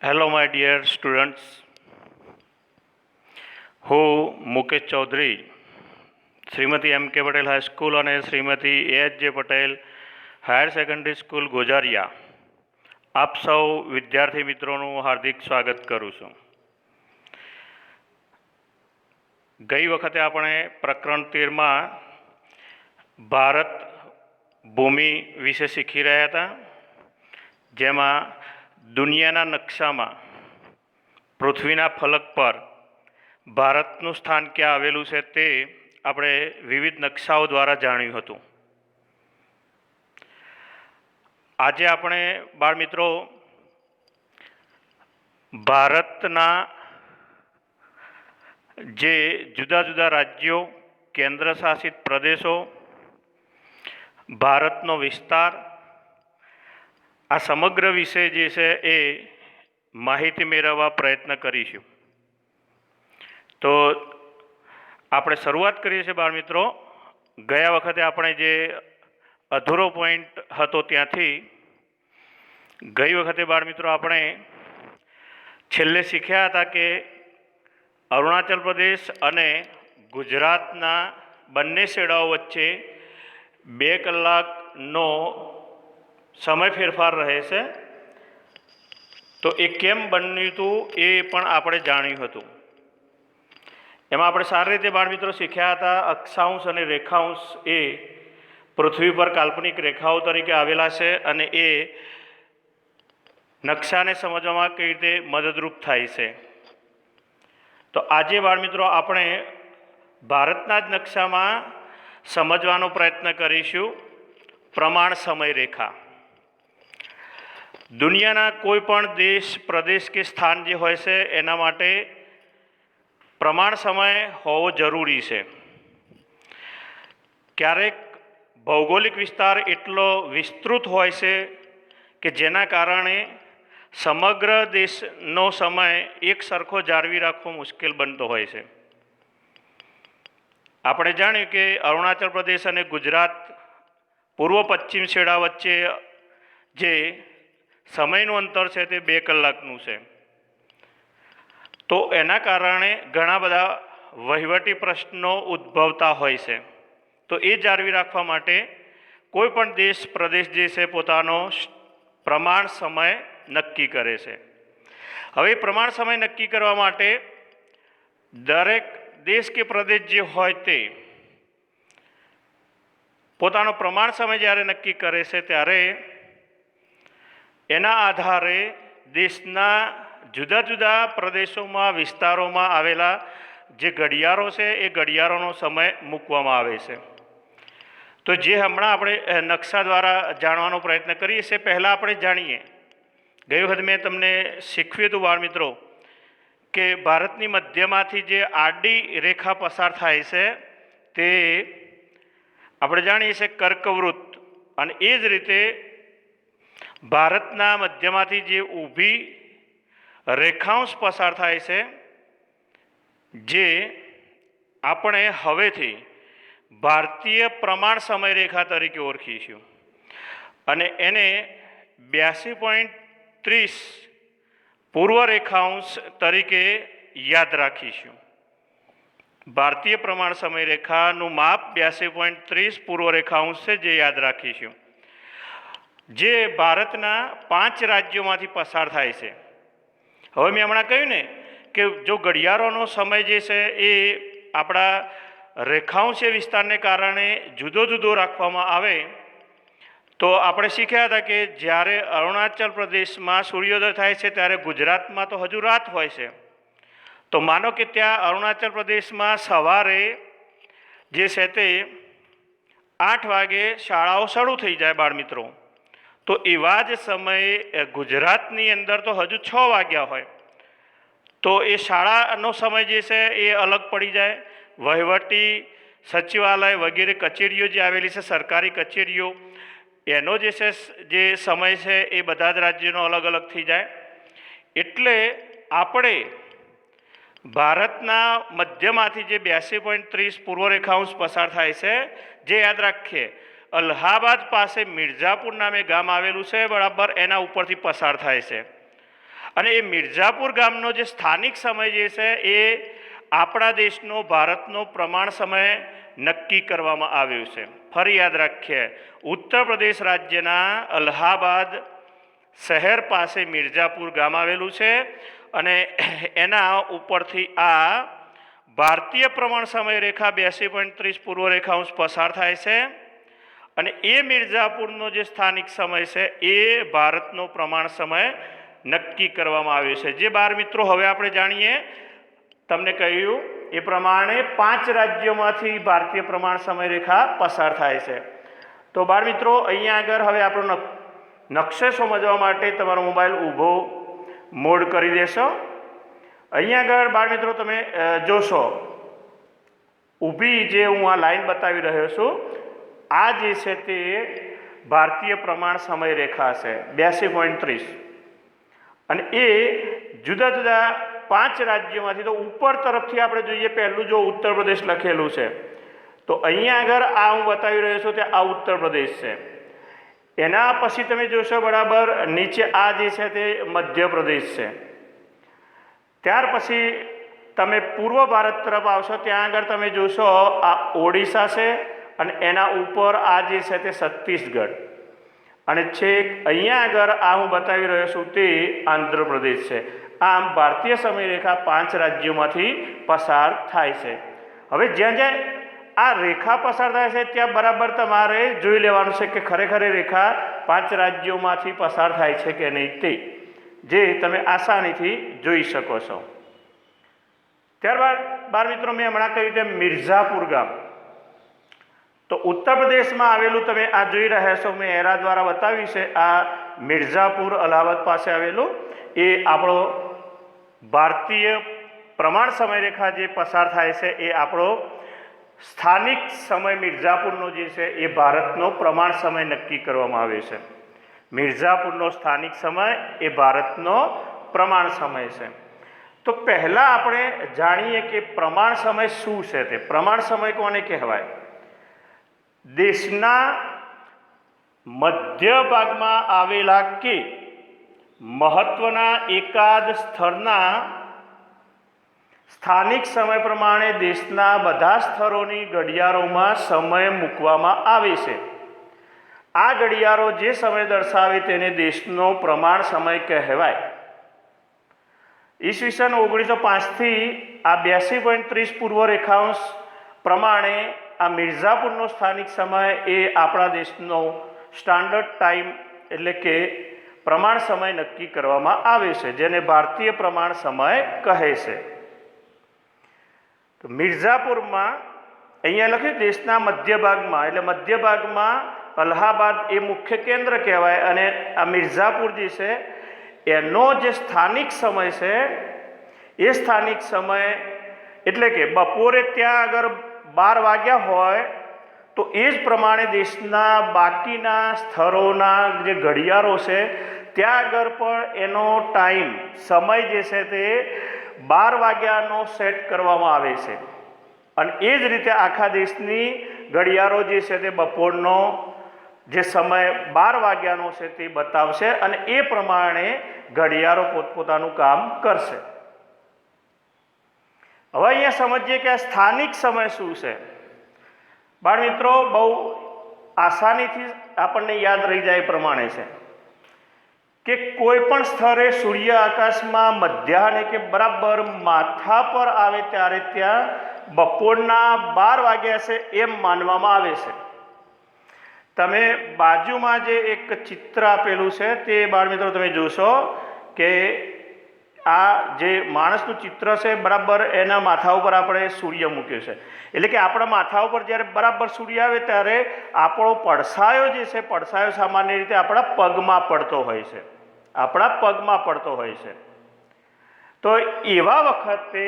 Hello my dear students, હું મુકેશ ચૌધરી, શ્રીમતી એમ કે Patel high school અને શ્રીમતી એચ જે Patel higher secondary school Gozaria આપ સૌ વિદ્યાર્થી મિત્રોનું હાર્દિક સ્વાગત કરું છું. ગઈ વખતે આપણે પ્રકરણ 13માં ભારત ભૂમિ વિશે શીખી રહ્યા હતા, જેમાં દુનિયાના નકશામાં પૃથ્વીના ફલક પર ભારતનું સ્થાન ક્યાં આવેલું છે તે આપણે વિવિધ નકશાઓ દ્વારા જાણ્યું હતું. આજે આપણે બાળમિત્રો ભારતના જે જુદા જુદા રાજ્યો, કેન્દ્ર શાસિત પ્રદેશો, ભારતનો વિસ્તાર, આ સમગ્ર વિષય જે છે એ માહિતી મેળવવા પ્રયત્ન કરીશું. તો આપણે શરૂઆત કરીએ છીએ બાળમિત્રો. ગયા વખતે આપણે જે અધૂરો પોઈન્ટ હતો ત્યાંથી ગઈ વખતે બાળમિત્રો આપણે છેલ્લે શીખ્યા હતા કે અરુણાચલ પ્રદેશ અને ગુજરાતના બંને છેડાઓ વચ્ચે 2 કલાકનો સમય ફેરફાર રહે છે. તો એ કેમ બન્યું હતું એ પણ આપણે જાણ્યું હતું. એમાં આપણે સારી રીતે બાળમિત્રો શીખ્યા હતા અક્ષાંશ અને રેખાંશ એ પૃથ્વી પર કાલ્પનિક રેખાઓ તરીકે આવેલા છે અને એ નકશાને સમજવામાં કઈ રીતે મદદરૂપ થાય છે. તો આજે બાળમિત્રો આપણે ભારતના જ નકશામાં સમજવાનો પ્રયત્ન કરીશું પ્રમાણ સમય રેખા. દુનિયાના કોઈ પણ દેશ, પ્રદેશ કે સ્થાન જે હોય છે એના માટે પ્રમાણ સમય હોવો જરૂરી છે. ક્યારેક ભૌગોલિક વિસ્તાર એટલો વિસ્તૃત હોય છે કે જેના કારણે સમગ્ર દેશનો સમય એક સરખો જાળવી રાખવો મુશ્કેલ બનતો હોય છે. આપણે જાણ્યું કે અરુણાચલ પ્રદેશ અને ગુજરાત પૂર્વ પશ્ચિમ છેડા વચ્ચે જે સમયનું અંતર છે તે 2 કલાકનું છે. તો એના કારણે ઘણા બધા વહીવટી પ્રશ્નો ઉદ્ભવતા હોય છે. તો એ જાળવી રાખવા માટે કોઈ પણ દેશ, પ્રદેશ જે છે પોતાનો પ્રમાણ સમય નક્કી કરે છે. હવે પ્રમાણ સમય નક્કી કરવા માટે દરેક દેશ કે પ્રદેશ જે હોય તે પોતાનો પ્રમાણ સમય જ્યારે નક્કી કરે છે ત્યારે એના આધારે દેશના જુદા જુદા પ્રદેશોમાં, વિસ્તારોમાં આવેલા જે ઘડિયાળો છે એ ઘડિયાળોનો સમય મૂકવામાં આવે છે. તો જે હમણાં આપણે નકશા દ્વારા જાણવાનો પ્રયત્ન કરીએ છીએ, પહેલાં આપણે જાણીએ. ગઈ વખતે મેં તમને શીખવ્યું હતું બાળમિત્રો કે ભારતની મધ્યમાંથી જે આડી રેખા પસાર થાય છે તે આપણે જાણીએ છીએ કર્કવૃત્ત, અને એ જ રીતે ભારતના મધ્યમાંથી જે ઊભી રેખાંશ પસાર થાય છે જે આપણે હવેથી ભારતીય પ્રમાણ સમયરેખા તરીકે ઓળખીશું અને એને 82.30 પૂર્વ રેખાંશ તરીકે યાદ રાખીશું. ભારતીય પ્રમાણ સમયરેખાનું માપ 82.30 પૂર્વ રેખાંશ છે જે યાદ રાખીશું, જે ભારતના 5 રાજ્યોમાંથી પસાર થાય છે. હવે મેં હમણાં કહ્યું ને કે જો ઘડિયાળોનો સમય જે છે એ આપણા રેખાંશ વિસ્તારને કારણે જુદો જુદો રાખવામાં આવે તો આપણે શીખ્યા હતા કે જ્યારે અરુણાચલ પ્રદેશમાં સૂર્યોદય થાય છે ત્યારે ગુજરાતમાં તો હજુ રાત હોય છે. તો માનો કે ત્યાં અરુણાચલ પ્રદેશમાં સવારે જે છે તે 8 વાગે શાળાઓ શરૂ થઈ જાય બાળમિત્રો. તો એવા જ સમયે ગુજરાતની અંદર તો હજુ 6 વાગ્યા હોય. તો એ શાળાનો સમય જે છે એ અલગ પડી જાય. વહીવટી સચિવાલય વગેરે કચેરીઓ જે આવેલી છે, સરકારી કચેરીઓ, એનો જે છે જે સમય છે એ બધા જ રાજ્યોનો અલગ અલગ થઈ જાય. એટલે આપણે ભારતના મધ્યમાંથી જે 82.30 પૂર્વ રેખાંશ પસાર થાય છે જે યાદ રાખીએ અલ્હાબાદ પાસે મિર્ઝાપુર નામે ગામ આવેલું છે, બરાબર એના ઉપરથી પસાર થાય છે. અને એ મિર્ઝાપુર ગામનો જે સ્થાનિક સમય જે છે એ આપણા દેશનો ભારતનો પ્રમાણ સમય નક્કી કરવામાં આવ્યું છે. ફરી યાદ રાખીએ, ઉત્તર પ્રદેશ રાજ્યના અલ્હાબાદ શહેર પાસે મિર્ઝાપુર ગામ આવેલું છે અને એના ઉપરથી આ ભારતીય પ્રમાણ સમય રેખા 82.30 પૂર્વ રેખાંશ પસાર થાય છે અને એ મિર્ઝાપુરનો જે સ્થાનિક સમય છે એ ભારતનો પ્રમાણ સમય નક્કી કરવામાં આવ્યો છે. જે બાર મિત્રો હવે આપણે જાણીએ, તમને કહ્યું એ પ્રમાણે 5 રાજ્યોમાંથી ભારતીય પ્રમાણ સમય રેખા પસાર થાય છે. તો બાળ મિત્રો અહીંયા આગળ હવે આપણો નકશો સમજવા માટે તમારો મોબાઈલ ઊભો મોડ કરી દેશો. અહીંયા આગળ બાળ મિત્રો તમે જોશો ઊભી જે હું આ લાઈન બતાવી રહ્યો છું, આ જે છે તે ભારતીય પ્રમાણ સમય રેખા છે 82.30 અને એ જુદા જુદા 5 રાજ્યોમાંથી, તો ઉપર તરફથી આપણે જોઈએ પહેલું જો ઉત્તર પ્રદેશ લખેલું છે તો અહીંયા આગળ આ હું બતાવી રહ્યો છું તે આ ઉત્તર પ્રદેશ છે. એના પછી તમે જોશો બરાબર નીચે આ જે છે તે મધ્યપ્રદેશ છે. ત્યાર પછી તમે પૂર્વ ભારત તરફ આવશો, ત્યાં આગળ તમે જોશો આ ઓડિશા છે અને એના ઉપર આ જે છે તે છત્તીસગઢ અને છેક અહીંયા આગળ આ હું બતાવી રહ્યો છું તે આંધ્રપ્રદેશ છે. આમ ભારતીય સમય રેખા 5 રાજ્યોમાંથી પસાર થાય છે. હવે જ્યાં જ્યાં આ રેખા પસાર થાય છે ત્યાં બરાબર તમારે જોઈ લેવાનું છે કે ખરેખર રેખા 5 રાજ્યોમાંથી પસાર થાય છે કે નહીં, તે જે તમે આસાનીથી જોઈ શકો છો. ત્યારબાદ બાર મિત્રો મેં હમણાં કહ્યું તેમ મિર્ઝાપુર ગામ તો ઉત્તર પ્રદેશમાં આવેલું તમે આ જોઈ રહ્યા છો, મેં એરા દ્વારા બતાવ્યું છે. આ મિર્ઝાપુર અલ્હાબાદ પાસે આવેલું એ આપણો ભારતીય પ્રમાણ સમય રેખા જે પસાર થાય છે એ આપણો સ્થાનિક સમય મિર્ઝાપુરનો જે છે એ ભારતનો પ્રમાણ સમય નક્કી કરવામાં આવ્યો છે. મિર્ઝાપુરનો સ્થાનિક સમય એ ભારતનો પ્રમાણ સમય છે. તો પહેલાં આપણે જાણીએ કે પ્રમાણ સમય શું છે. તે પ્રમાણ સમય કોને કહેવાય? દેશના મધ્ય ભાગમાં આવેલા કે મહત્વના એકાદ સ્થળના સ્થાનિક સમય પ્રમાણે દેશના બધા સ્થળોની ઘડિયાળોમાં સમય મૂકવામાં આવે છે. આ ઘડિયાળો જે સમય દર્શાવે તેને દેશનો પ્રમાણ સમય કહેવાય. ઈસવીસન 1905થી આ 82.30 પૂર્વ રેખાંશ પ્રમાણે આ મિર્ઝાપુરનો સ્થાનિક સમય એ આપણા દેશનો સ્ટાન્ડર્ડ ટાઈમ એટલે કે પ્રમાણ સમય નક્કી કરવામાં આવે છે, જેને ભારતીય પ્રમાણ સમય કહે છે. તો મિર્ઝાપુરમાં અહીંયા લખ્યું દેશના મધ્ય ભાગમાં, એટલે મધ્ય ભાગમાં અલ્હાબાદ એ મુખ્ય કેન્દ્ર કહેવાય અને આ મિર્ઝાપુર જે છે એનો જે સ્થાનિક સમય છે એ સ્થાનિક સમય એટલે કે બપોરે ત્યાં આગળ 12 વાગ્યા હોય તો એ જ પ્રમાણે દેશના બાકીના સ્થળોના જે ઘડિયાળો છે ત્યાં આગળ પણ એનો ટાઈમ સમય જે છે તે 12 વાગ્યાનો સેટ કરવામાં આવે છે અને એ જ રીતે આખા દેશની ઘડિયાળો જે છે તે બપોરનો જે સમય 12 વાગ્યાનો છે તે બતાવશે અને એ પ્રમાણે ઘડિયાળો પોતપોતાનું કામ કરશે. હવે અહીંયા સમજીએ કે આ સ્થાનિક સમય શું છે. બાળ મિત્રો બહુ આસાનીથી આપણને યાદ રહી જાય એ પ્રમાણે છે કે કોઈ પણ સ્થળે સૂર્ય આકાશમાં મધ્યાહને કે બરાબર માથા પર આવે ત્યારે ત્યાં બપોરના 12 વાગ્યા છે એમ માનવામાં આવે છે. તમે બાજુમાં જે એક ચિત્ર આપેલું છે તે બાળ મિત્રો તમે જોશો કે આ જે માણસનું ચિત્ર છે બરાબર એના માથા ઉપર આપણે સૂર્ય મૂક્યો છે. એટલે કે આપણા માથા ઉપર જ્યારે બરાબર સૂર્ય આવે ત્યારે આપણો પડછાયો જે છે, પડછાયો સામાન્ય રીતે આપણા પગમાં પડતો હોય છે, આપણા પગમાં પડતો હોય છે. તો એવા વખતે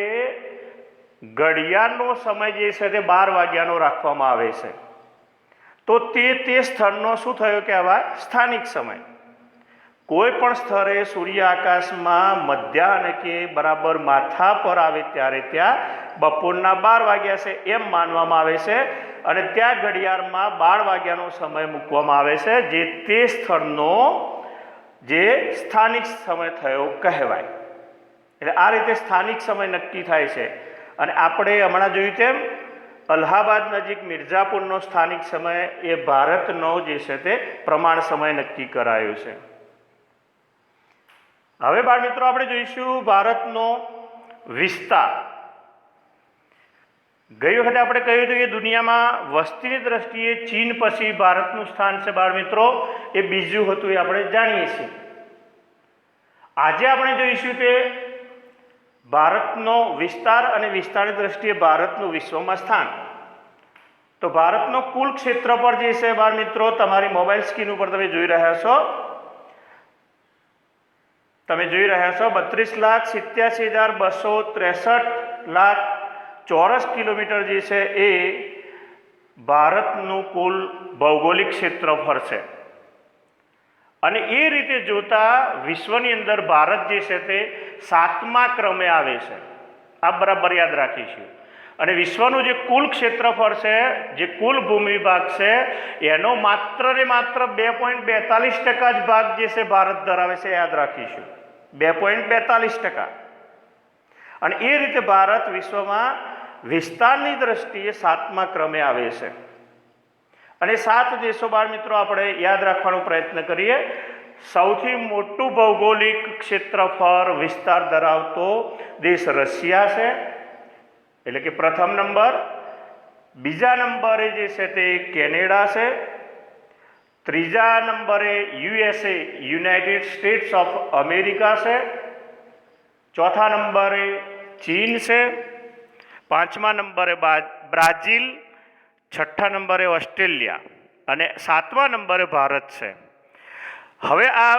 ઘડિયાળનો સમય જે છે તે 12 વાગ્યાનો રાખવામાં આવે છે. તો તે સ્થળનો શું થયો કહેવાય? સ્થાનિક સમય. કોઈ પણ સ્થળે સૂર્ય આકાશમાં મધ્યાહન કે બરાબર માથા પર આવે ત્યારે ત્યાં બપોરના 12 વાગ્યા છે એમ માનવામાં આવે છે અને ત્યાં ઘડિયાળમાં 12 વાગ્યાનો સમય મૂકવામાં આવે છે, જે તે સ્થળનો જે સ્થાનિક સમય થયો કહેવાય. એટલે આ રીતે સ્થાનિક સમય નક્કી થાય છે. અને આપણે હમણાં જોયું તેમ અલ્હાબાદ નજીક મિર્ઝાપુરનો સ્થાનિક સમય એ ભારતનો જે છે તે પ્રમાણ સમય નક્કી કરાયો છે. હવે બાળ મિત્રો આપણે જોઈશું ભારતનો વિસ્તાર. ગઈ વખતે આપણે કહ્યું હતું કે દુનિયામાં વસ્તીની દ્રષ્ટિએ ચીન પછી ભારતનું સ્થાન છે બાળ મિત્રો, એ બીજું હતું એ આપણે જાણીએ છીએ. આજે આપણે જોઈશું કે ભારતનો વિસ્તાર અને વિસ્તારની દ્રષ્ટિએ ભારતનું વિશ્વમાં સ્થાન. તો ભારતનો કુલ ક્ષેત્રફળ જે છે બાળ મિત્રો, તમારી મોબાઈલ સ્ક્રીન ઉપર તમે જોઈ રહ્યા છો, 32,87,263 ચોરસ કિલોમીટર જે છે એ ભારતનું કુલ ભૌગોલિક ક્ષેત્રફળ છે. અને એ રીતે જોતા વિશ્વની અંદર ભારત જે છે તે 7મા ક્રમે આવે છે. આ બરાબર યાદ રાખીશું. અને વિશ્વનું જે કુલ ક્ષેત્રફળ છે, જે કુલ ભૂમિ ભાગ છે, એનો માત્ર ને માત્ર 2.42% જ ભાગ જે છે ભારત ધરાવે છે. યાદ રાખીશું, 2.42%. અને એ રીતે ભારત વિશ્વમાં વિસ્તારની દ્રષ્ટિએ 7મા ક્રમે આવે છે. અને 7 દેશો બાળ મિત્રો આપણે યાદ રાખવાનો પ્રયત્ન કરીએ. સૌથી મોટું ભૌગોલિક ક્ષેત્રફળ વિસ્તાર ધરાવતો દેશ રશિયા છે, એટલે કે પ્રથમ નંબર. બીજા નંબરે જે છે તે કેનેડા છે. ત્રીજા નંબરે USA United states of America છે. ચોથા નંબરે ચીન છે. 5મા નંબરે બ્રાઝિલ. 6ઠ્ઠા નંબરે ઓસ્ટ્રેલિયા અને 7મા નંબરે ભારત છે. હવે આ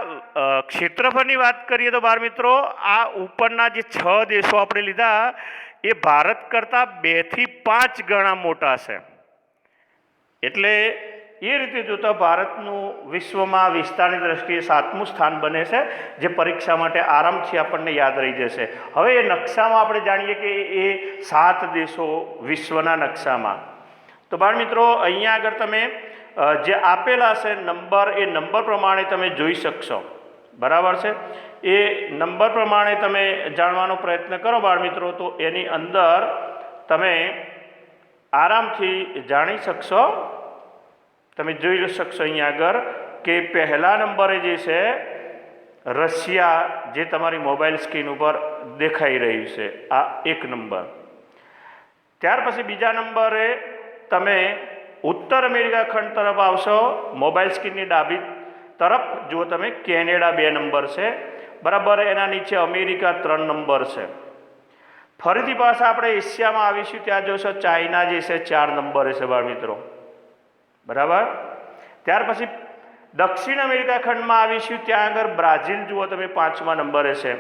ક્ષેત્રફળની વાત કરીએ તો બાળ મિત્રો, આ ઉપરના જે 6 દેશો આપણે લીધા એ ભારત કરતાં 2 થી 5 ગણા મોટા છે. એટલે એ રીતે જોતા ભારતનું વિશ્વમાં વિસ્તારની દ્રષ્ટિએ 7મું સ્થાન બને છે, જે પરીક્ષા માટે આરામથી આપણને યાદ રહી જશે. હવે એ નકશામાં આપણે જાણીએ કે એ 7 દેશો વિશ્વના નકશામાં. તો બાળ મિત્રો અહીંયા આગળ તમે જે આપેલા છે નંબર, એ નંબર પ્રમાણે તમે જોઈ શકશો. બરાબર છે? એ નંબર પ્રમાણે તમે જાણવાનો પ્રયત્ન કરો બાળ મિત્રો, તો એની અંદર તમે આરામથી જાણી શકશો. તમે જોઈ શકશો અહીંયા આગળ કે પહેલા નંબરે જે છે રશિયા, જે તમારી મોબાઈલ સ્ક્રીન ઉપર દેખાઈ રહ્યું છે, આ 1 નંબર. ત્યાર પછી બીજા નંબરે તમે ઉત્તર અમેરિકા ખંડ તરફ આવશો, મોબાઈલ સ્ક્રીનની ડાબી તરફ જુઓ તમે, કેનેડા 2 નંબર છે. બરાબર, એના નીચે અમેરિકા 3 નંબર છે. ફરીથી પાછા આપણે એશિયામાં આવીશું, ત્યાં જોશો ચાઇના જે છે 4 નંબરે છે બાળ મિત્રો. બરાબર. ત્યાર પછી દક્ષિણ અમેરિકા ખંડમાં આવીશું, ત્યાં આગળ બ્રાઝિલ જુઓ તમે 5મા નંબરે છે.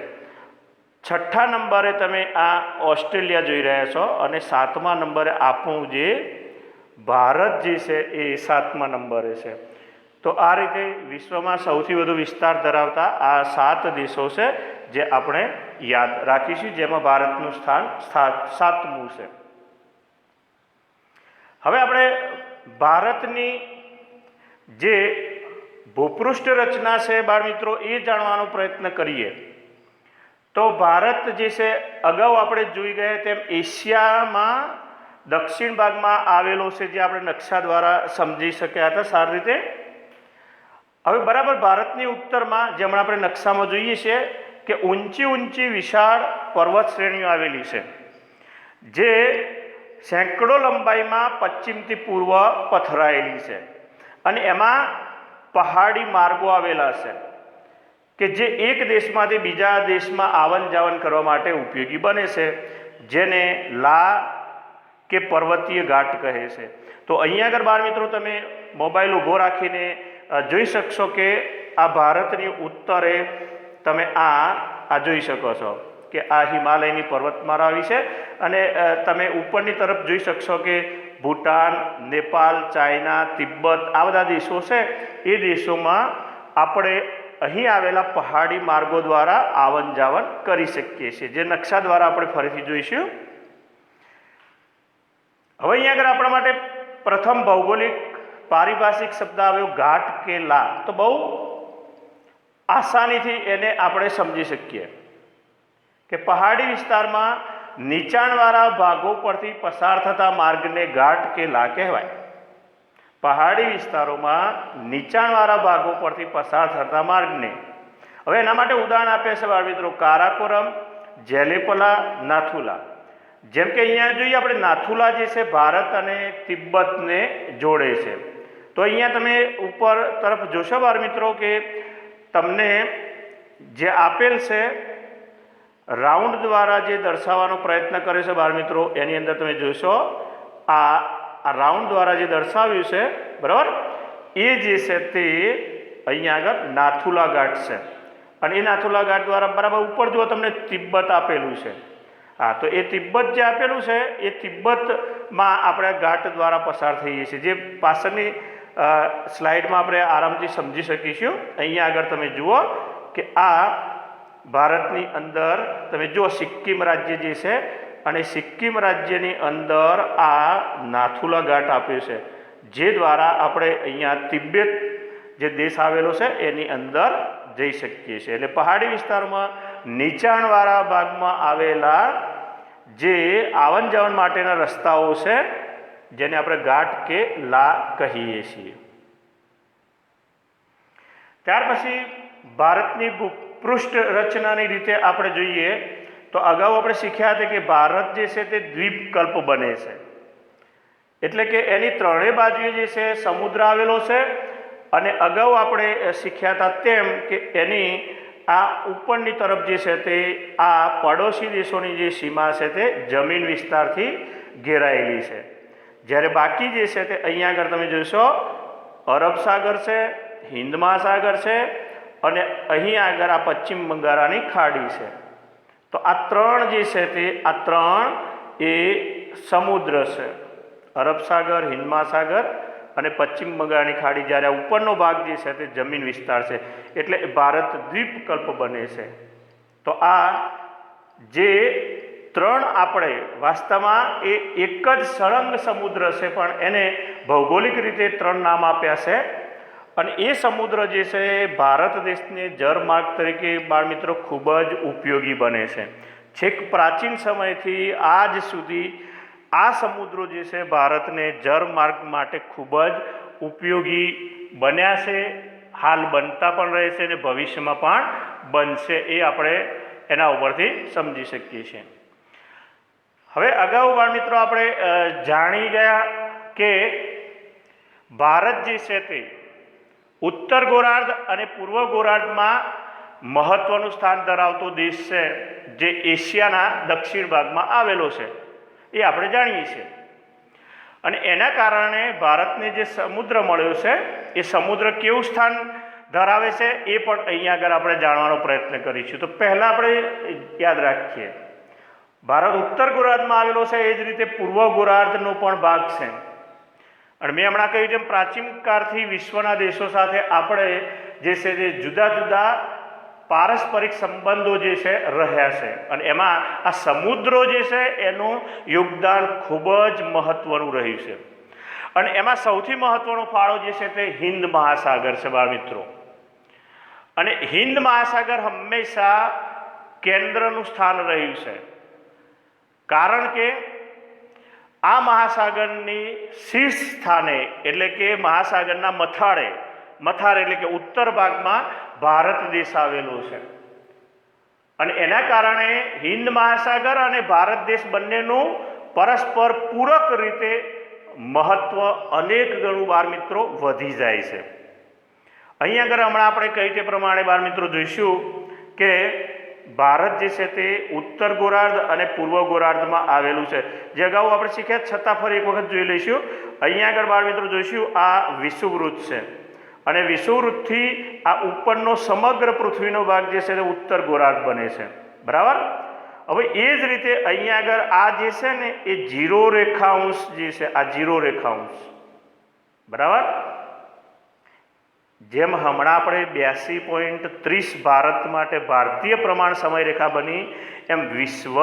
6ઠ્ઠા નંબરે તમે આ ઓસ્ટ્રેલિયા જોઈ રહ્યા છો. અને 7મા નંબરે આપણું જે ભારત જે છે એ 7મા નંબરે છે. તો આ રીતે વિશ્વમાં સૌથી વધુ વિસ્તાર ધરાવતા આ 7 દેશો છે, જે આપણે યાદ રાખીશું, જેમાં ભારતનું સ્થાન 7મું છે. હવે આપણે ભારતની જે ભૂપૃષ્ઠ રચના છે બાળ મિત્રો, એ જાણવાનો પ્રયત્ન કરીએ. તો ભારત જે છે અગાઉ આપણે જોઈ ગયા તેમ એશિયામાં દક્ષિણ ભાગમાં આવેલો છે, જે આપણે નકશા દ્વારા સમજી શક્યા હતા સારી રીતે. હવે બરાબર ભારતની ઉત્તરમાં, જે હમણાં આપણે નકશામાં જોઈએ છીએ કે ઊંચી વિશાળ પર્વત શ્રેણીઓ આવેલી છે, જે સેંકડો લંબાઈમાં પશ્ચિમથી પૂર્વ પથરાયેલી છે. અને એમાં પહાડી માર્ગો આવેલા છે કે જે એક દેશમાંથી બીજા દેશમાં આવન જાવન કરવા માટે ઉપયોગી બને છે, જેને લા કે પર્વતીય ઘાટ કહે છે. તો અહીંયા આગળ બાળ મિત્રો તમે મોબાઈલ ઊભો રાખીને જોઈ શકશો કે આ ભારતની ઉત્તરે તમે આ જોઈ શકો છો કે આ હિમાલયની પર્વતમાળા આવી છે. અને તમે ઉપરની તરફ જોઈ શકશો કે ભૂટાન, નેપાળ, ચાઇના, તિબ્બત, આ બધા દેશો છે. એ દેશોમાં આપણે અહીં આવેલા પહાડી માર્ગો દ્વારા આવન જાવન કરી શકીએ છીએ, જે નકશા દ્વારા આપણે ફરીથી જોઈશું. હવે અહીંયા આગળ આપણા માટે પ્રથમ ભૌગોલિક પારિભાષિક શબ્દ આવ્યો ઘાટ કે લા. તો બહુ આસાનીથી એને આપણે સમજી શકીએ કે પહાડી વિસ્તારમાં નીચાણવાળા ભાગો પરથી પસાર થતા માર્ગને ઘાટ કે લા કહેવાય. પહાડી વિસ્તારોમાં નીચાણવાળા ભાગો પરથી પસાર થતા માર્ગને, હવે એના માટે ઉદાહરણ આપે છે બાળ મિત્રો, કારાકોરમ, જેલેપલા, નાથુલા. જેમ કે અહીંયા જોઈએ આપણે, નાથુલા જે છે ભારત અને તિબ્બતને જોડે છે. તો અહીંયા તમે ઉપર તરફ જોશો બાળ મિત્રો કે તમને જે આપેલ છે રાઉન્ડ દ્વારા જે દર્શાવવાનો પ્રયત્ન કરે છે બાળ મિત્રો, એની અંદર તમે જોશો આ રાઉન્ડ દ્વારા જે દર્શાવ્યું છે, બરાબર, એ જે છે તે અહીંયા આગળ નાથુલા ઘાટ છે. અને એ નાથુલા ઘાટ દ્વારા બરાબર ઉપર જો તમને તિબ્બત આપેલું છે. હા, તો એ તિબ્બત જે આપેલું છે એ તિબ્બતમાં આપણે ઘાટ દ્વારા પસાર થઈએ છીએ, જે પાછળની સ્લાઇડમાં આપણે આરામથી સમજી શકીશું. અહીંયા આગળ તમે જુઓ કે આ ભારતની અંદર તમે જુઓ સિક્કિમ રાજ્ય જે છે, અને સિક્કિમ રાજ્યની અંદર આ નાથુલા ઘાટ આપ્યો છે, જે દ્વારા આપણે અહીંયા તિબેટ જે દેશ આવેલો છે એની અંદર જઈ શકીએ છીએ. એટલે પહાડી વિસ્તારમાં નીચાણવાળા ભાગમાં આવેલા જે આવન જાવન માટેના રસ્તાઓ છે, જેને આપણે ઘાટ કે લા કહીએ છીએ. ત્યાર પછી ભારતની ભૂપૃષ્ઠ રચનાની રીતે આપણે જોઈએ તો અગાઉ આપણે શીખ્યા હતા કે ભારત જે છે તે દ્વીપકલ્પ બને છે, એટલે કે એની ત્રણેય બાજુએ જે છે સમુદ્ર આવેલો છે. અને અગાઉ આપણે શીખ્યા હતા તેમ કે એની આ ઉપરની તરફ જે છે તે આ પડોશી દેશોની જે સીમા છે તે જમીન વિસ્તારથી ઘેરાયેલી છે. જ્યારે બાકી જે છે તે અહીંયા આગળ તમે જોશો અરબ સાગર છે, હિન્દ મહાસાગર છે, અને અહીં આગળ આ પશ્ચિમ બંગાળાની ખાડી છે. તો આ ત્રણ જે છે તે આ ત્રણ એ સમુદ્ર છે, અરબ સાગર, હિન્દ મહાસાગર અને પશ્ચિમ બંગાળની ખાડી. જ્યારે ઉપરનો ભાગ જે છે તે જમીન વિસ્તાર છે, એટલે ભારત દ્વીપકલ્પ બને છે. તો આ જે ત્રણ આપણે વાસ્તવમાં એ એક જ સળંગ સમુદ્ર છે, પણ એને ભૌગોલિક રીતે ત્રણ નામ આપ્યા છે. અને એ સમુદ્ર જે છે ભારત દેશને જળમાર્ગ તરીકે બાળ મિત્રો ખૂબ જ ઉપયોગી બને છે. છેક પ્રાચીન સમયથી આજ સુધી આ સમુદ્રો જે છે ભારતને જળમાર્ગ માટે ખૂબ જ ઉપયોગી બન્યા છે, હાલ બનતા પણ રહે છે અને ભવિષ્યમાં પણ બનશે, એ આપણે એના ઉપરથી સમજી શકીએ છીએ. હવે અગાઉ બાળ મિત્રો આપણે જાણી ગયા કે ભારત જે છે તે ઉત્તર ગોળાર્ધ અને પૂર્વ ગોળાર્ધમાં મહત્વનું સ્થાન ધરાવતો દેશ છે, જે એશિયાના દક્ષિણ ભાગમાં આવેલો છે, એ આપણે જાણીએ છીએ. અને એના કારણે ભારતને જે સમુદ્ર મળ્યો છે એ સમુદ્ર કેવું સ્થાન ધરાવે છે એ પણ અહીંયા આગળ આપણે જાણવાનો પ્રયત્ન કરીશું. તો પહેલાં આપણે યાદ રાખીએ, ભારત ઉત્તર ગોળાર્ધમાં આવેલો છે, એ જ રીતે પૂર્વ ગોળાર્ધનો પણ ભાગ છે. અને મેં હમણાં કહ્યું તેમ પ્રાચીન કાળથી વિશ્વના દેશો સાથે આપણે જે છે તે જુદા જુદા પારસ્પરિક સંબંધો જે છે રહ્યા છે, અને એમાં આ સમુદ્રો જે છે એનું યોગદાન ખૂબ જ મહત્વનું રહ્યું છે. અને એમાં સૌથી મહત્વનો ફાળો જે છે તે હિન્દ મહાસાગર છે બાળ મિત્રો. અને હિન્દ મહાસાગર હંમેશા કેન્દ્રનું સ્થાન રહ્યું છે, કારણ કે આ મહાસાગરની શીર્ષ સ્થાને, એટલે કે મહાસાગરના મથાળે એટલે કે ઉત્તર ભાગમાં ભારત દેશ આવેલો છે. અને એના કારણે હિન્દ મહાસાગર અને ભારત દેશ બંનેનું પરસ્પર પૂરક રીતે મહત્વ અનેક ગણું બાળ મિત્રો વધી જાય છે. અહીંયા આગળ હમણાં આપણે કહી તે પ્રમાણે બાળ મિત્રો જોઈશું કે ભારત જે છે તે ઉત્તર ગોળાર્ધ અને પૂર્વ ગોળાર્ધમાં આવેલું છે, જે અગાઉ આપણે શીખ્યા, છતાં ફરી એક વખત જોઈ લઈશું. અહીંયા આગળ બાળ મિત્રો જોઈશું આ વિષુવવૃત્ત છે, અને વિષુવવૃત્તથી આ ઉપરનો સમગ્ર પૃથ્વીનો ભાગ જે છે તે ઉત્તર ગોળાર્ધ બને છે, બરાબર. હવે એ જ રીતે અહીંયા આગળ આ જે છે ને એ જીરો રેખાંશ જે છે, આ જીરો રેખાંશ, બરાબર. જેમ હમણાં આપણે 82.30 ભારત માટે ભારતીય પ્રમાણ સમયરેખા બની, એમ વિશ્વ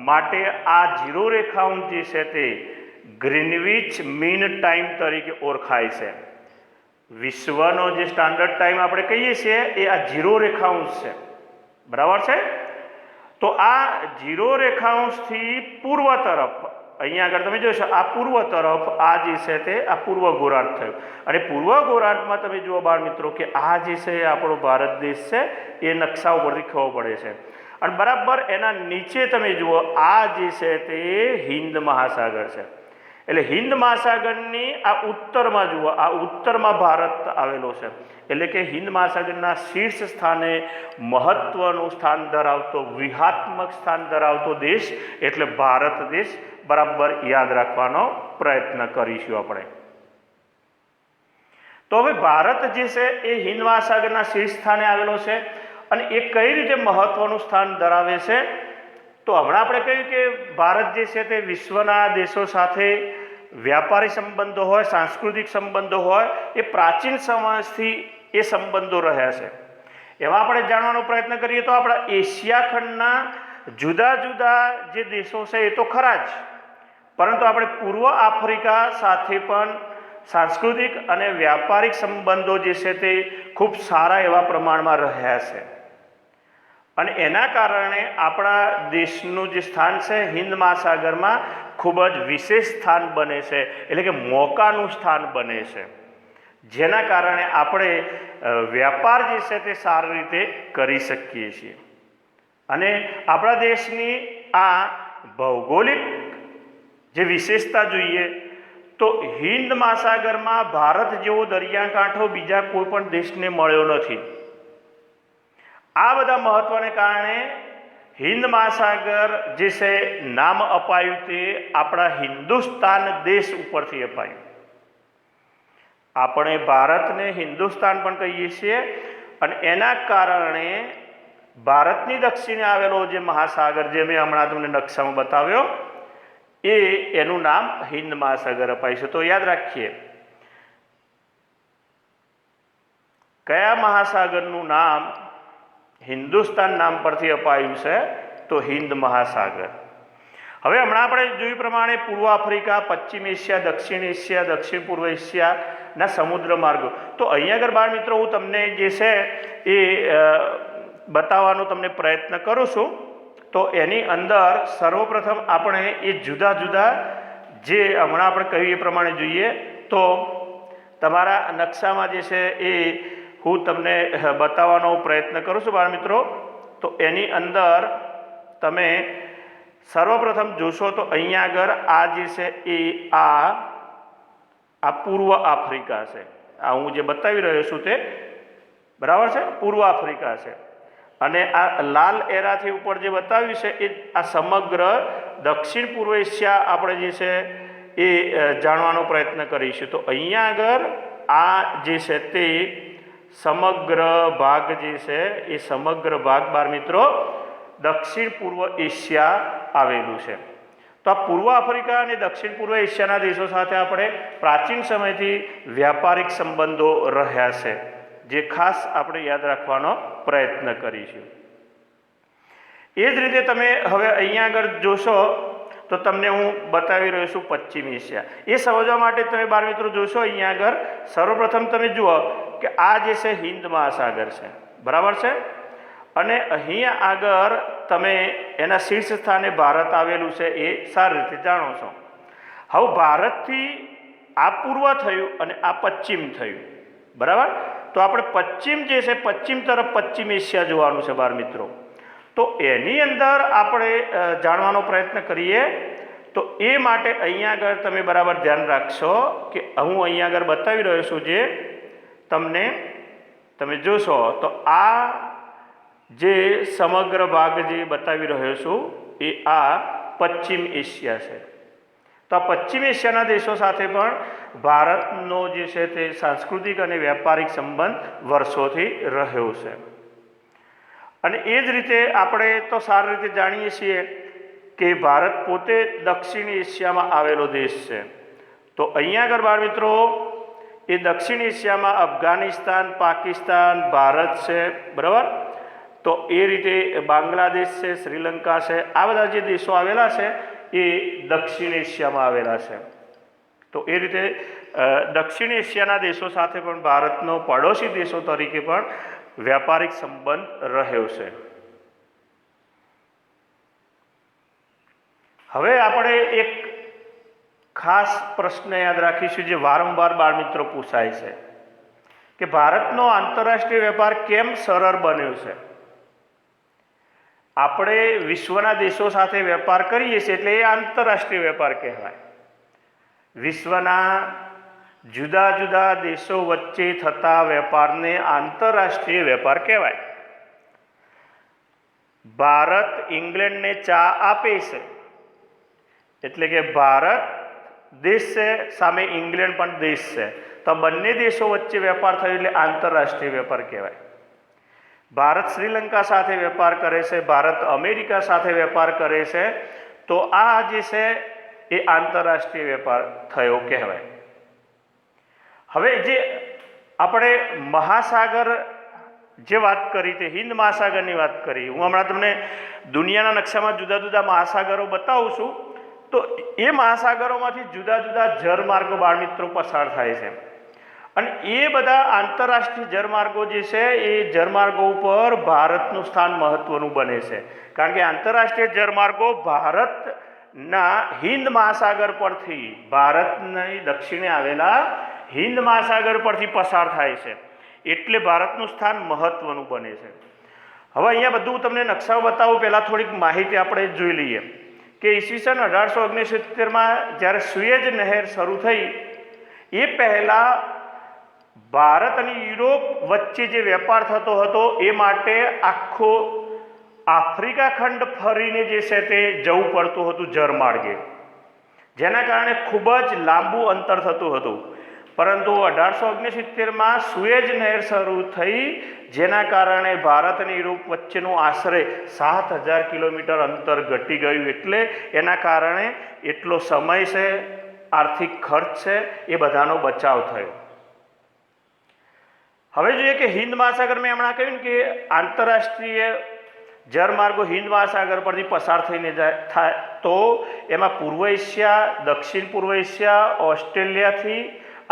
માટે આ જીરો રેખાંશ જે છે તે ગ્રીનવિચ મીન ટાઈમ તરીકે ઓળખાય છે. વિશ્વનો જે સ્ટાન્ડર્ડ ટાઈમ આપણે કહીએ છીએ એ આ 0 રેખાંશ છે, બરાબર છે। તો આ 0 રેખાંશથી પૂર્વ તરફ અહીંયા આગળ તમે જોશો આ પૂર્વ તરફ આ જે છે તે આ પૂર્વ ગોળાર્ધ થયું, અને પૂર્વ ગોળાર્ધમાં તમે જુઓ બાળ મિત્રો કે આ જે છે આપણો ભારત દેશ છે એ નકશા ઉપરથી ખબર પડે છે, અને બરાબર એના નીચે તમે જુઓ આ જે છે તે હિન્દ મહાસાગર છે। એટલે હિન્દ મહાસાગરની આ ઉત્તરમાં જુઓ, આ ઉત્તરમાં ભારત આવેલો છે, એટલે કે હિન્દ મહાસાગરના શીર્ષ સ્થાને મહત્વનું સ્થાન ધરાવતો વ્યૂહાત્મક સ્થાન ધરાવતો દેશ એટલે ભારત દેશ બરાબર યાદ રાખવાનો પ્રયત્ન કરીશું આપણે। તો હવે ભારત જે છે એ હિન્દ મહાસાગરના શીર્ષ સ્થાને આવેલો છે, અને એ કઈ રીતે મહત્વનું સ્થાન ધરાવે છે, તો હમણાં આપણે કહ્યું કે ભારત જે છે તે વિશ્વના દેશો સાથે વ્યાપારી સંબંધો હોય, સાંસ્કૃતિક સંબંધો હોય, એ પ્રાચીન સમયથી એ સંબંધો રહ્યા છે। એમાં આપણે જાણવાનો પ્રયત્ન કરીએ તો આપણા એશિયા ખંડના જુદા જુદા જે દેશો છે એ તો ખરા જ, પરંતુ આપણે પૂર્વ આફ્રિકા સાથે પણ સાંસ્કૃતિક અને વ્યાપારિક સંબંધો જે છે તે ખૂબ સારા એવા પ્રમાણમાં રહ્યા છે, અને એના કારણે આપણા દેશનું જે સ્થાન છે હિન્દ મહાસાગરમાં ખૂબ જ વિશેષ સ્થાન બને છે, એટલે કે મોકાનું સ્થાન બને છે, જેના કારણે આપણે વ્યાપાર જે છે તે સારી રીતે કરી શકીએ છીએ। અને આપણા દેશની આ ભૌગોલિક જે વિશેષતા જોઈએ તો હિન્દ મહાસાગરમાં ભારત જેવો દરિયાકાંઠો બીજા કોઈ પણ દેશને મળ્યો નથી। આ બધા મહત્વને કારણે હિન્દ મહાસાગર જે છે નામ અપાયું તે આપણા હિન્દુસ્તાન દેશ ઉપરથી અપાયું। આપણે ભારતને હિન્દુસ્તાન પણ કહીએ છીએ, અને એના કારણે ભારતની દક્ષિણે આવેલો જે મહાસાગર જે મેં હમણાં તમને નકશામાં બતાવ્યો એનું નામ હિન્દ મહાસાગર અપાયું છે। તો યાદ રાખીએ કયા મહાસાગરનું નામ હિન્દુસ્તાન નામ પરથી અપાયું છે, તો હિન્દ મહાસાગર। હવે હમણાં આપણે જોયું પ્રમાણે પૂર્વ આફ્રિકા, પશ્ચિમ એશિયા, દક્ષિણ એશિયા, દક્ષિણ પૂર્વ એશિયાના સમુદ્ર માર્ગો, તો અહીંયા આગળ બાળ મિત્રો હું તમને જે છે એ બતાવવાનો તમને પ્રયત્ન કરું છું। તો એની અંદર સર્વપ્રથમ આપણે એ જુદા જુદા જે હમણાં આપણે કહ્યું એ પ્રમાણે જોઈએ તો તમારા નકશામાં જે છે એ હું તમને બતાવવાનો પ્રયત્ન કરું છું બાળ મિત્રો। તો એની અંદર તમે સર્વપ્રથમ જોશો તો અહીંયા આગળ આ જે છે એ આ પૂર્વ આફ્રિકા છે, આ હું જે બતાવી રહ્યો છું તે બરાબર છે પૂર્વ આફ્રિકા છે, અને આ લાલ એરાથી ઉપર જે બતાવ્યું છે એ આ સમગ્ર દક્ષિણ પૂર્વ એશિયા આપણે જે છે એ જાણવાનો પ્રયત્ન કરીશું। તો અહીંયા આગળ આ જે છે તે સમગ્ર ભાગ જે છે એ સમગ્ર ભાગ બાળ મિત્રો દક્ષિણ પૂર્વ એશિયા આવેલું છે। તો આ પૂર્વ આફ્રિકા અને દક્ષિણ પૂર્વ એશિયાના દેશો સાથે આપણે પ્રાચીન સમયથી વ્યાપારિક સંબંધો રહ્યા છે, જે ખાસ આપણે યાદ રાખવાનો પ્રયત્ન કરીશું। એ જ રીતે તમે હવે અહીંયા આગળ જોશો તો તમને હું બતાવી રહ્યો છું પશ્ચિમ એશિયા। એ સમજવા માટે તમે બાળ મિત્રો જોશો અહીંયા આગળ સર્વપ્રથમ તમે જુઓ કે આ જે છે હિન્દ મહાસાગર છે, બરાબર છે, અને અહીંયા આગળ તમે એના શીર્ષ સ્થાને ભારત આવેલું છે એ સારી રીતે જાણો છો। હવે ભારતથી આ પૂર્વ થયું અને આ પશ્ચિમ થયું, બરાબર। તો આપણે પશ્ચિમ જે છે પશ્ચિમ તરફ પશ્ચિમ એશિયા જોવાનું છે બાળ મિત્રો। તો એની અંદર આપણે જાણવાનો પ્રયત્ન કરીએ તો એ માટે અહીંયા આગળ તમે બરાબર ધ્યાન રાખશો કે હું અહીંયા આગળ બતાવી રહ્યો છું જે તમને તમે જોશો તો આ જે સમગ્ર ભાગ જે બતાવી રહ્યો છું એ આ પશ્ચિમ એશિયા છે। તો આ પશ્ચિમ એશિયાના દેશો સાથે પણ ભારતનો જે છે તે સાંસ્કૃતિક અને વ્યાપારિક સંબંધ વર્ષોથી રહ્યો છે, અને એ જ રીતે આપણે તો સારી રીતે જાણીએ છીએ કે ભારત પોતે દક્ષિણ એશિયામાં આવેલો દેશ છે। તો અહીંયા આગળ બાળ મિત્રો એ દક્ષિણ એશિયામાં અફઘાનિસ્તાન, પાકિસ્તાન, ભારત છે, બરાબર। તો એ રીતે બાંગ્લાદેશ છે, શ્રીલંકા છે, આ બધા જે દેશો આવેલા છે એ દક્ષિણ એશિયામાં આવેલા છે। તો એ રીતે દક્ષિણ એશિયાના દેશો સાથે પણ ભારતનો પડોશી દેશો તરીકે પણ વ્યાપારિક સંબંધ રહ્યો છે. હવે આપણે એક ખાસ પ્રશ્ન યાદ રાખીશું જે વારંવાર બાળમિત્રો પૂછાય છે કે ભારતનો આંતરરાષ્ટ્રીય વેપાર કેમ સરળ બન્યો છે. આપણે વિશ્વના દેશો સાથે વેપાર કરીએ છીએ એટલે એ આંતરરાષ્ટ્રીય વેપાર કહેવાય. વિશ્વના જુદા જુદા દેશો વચ્ચે થતા વેપારને આંતરરાષ્ટ્રીય વેપાર કહેવાય. ભારત ઇંગ્લેન્ડને ચા આપે છે એટલે કે ભારત દેશ છે, સામે ઇંગ્લેન્ડ પણ દેશ છે, તો બંને દેશો વચ્ચે વેપાર થયો એટલે આંતરરાષ્ટ્રીય વેપાર કહેવાય. ભારત શ્રીલંકા સાથે વેપાર કરે છે, ભારત અમેરિકા સાથે વેપાર કરે છે, તો આ જે છે એ આંતરરાષ્ટ્રીય વેપાર થયો કહેવાય. હવે જે આપણે મહાસાગર જે વાત કરી તે હિન્દ મહાસાગરની વાત કરી. હું હમણાં તમને દુનિયાના નકશામાં જુદા જુદા મહાસાગરો બતાવું છું. તો એ મહાસાગરોમાંથી જુદા જુદા જળમાર્ગો બાળમિત્રો પસાર થાય છે અને એ બધા આંતરરાષ્ટ્રીય જળમાર્ગો જે છે એ જળમાર્ગો ઉપર ભારતનું સ્થાન મહત્વનું બને છે. કારણ કે આંતરરાષ્ટ્રીય જળમાર્ગો ભારતના હિન્દ મહાસાગર પરથી, ભારતની દક્ષિણે આવેલા હિન્દ મહાસાગર પરથી પસાર થાય છે એટલે ભારતનું સ્થાન મહત્વનું બને છે. હવે અહીંયા બધું તમને નકશાઓ બતાવું પહેલાં થોડીક માહિતી આપણે જોઈ લઈએ કે ઈસવીસન 1869માં જ્યારે સુએઝ નહેર શરૂ થઈ એ પહેલાં ભારત અને યુરોપ વચ્ચે જે વેપાર થતો હતો એ માટે આખો આફ્રિકા ખંડ ફરીને જે છે તે જવું પડતું હતું જળમાર્ગે, જેના કારણે ખૂબ જ લાંબુ અંતર થતું હતું. પરંતુ 1869માં સુએઝ નહેર શરૂ થઈ જેના કારણે ભારત અને યુરોપ વચ્ચેનું આશરે 7000 કિલોમીટર અંતર ઘટી ગયું. એટલે એના કારણે એટલો સમય છે, આર્થિક ખર્ચ છે, એ બધાનો બચાવ થયો. હવે જોઈએ કે હિન્દ મહાસાગર મેં હમણાં કહ્યું કે આંતરરાષ્ટ્રીય જળમાર્ગો હિન્દ મહાસાગર પરથી પસાર થઈને થાય તો એમાં પૂર્વ એશિયા, દક્ષિણ પૂર્વ એશિયા, ઓસ્ટ્રેલિયાથી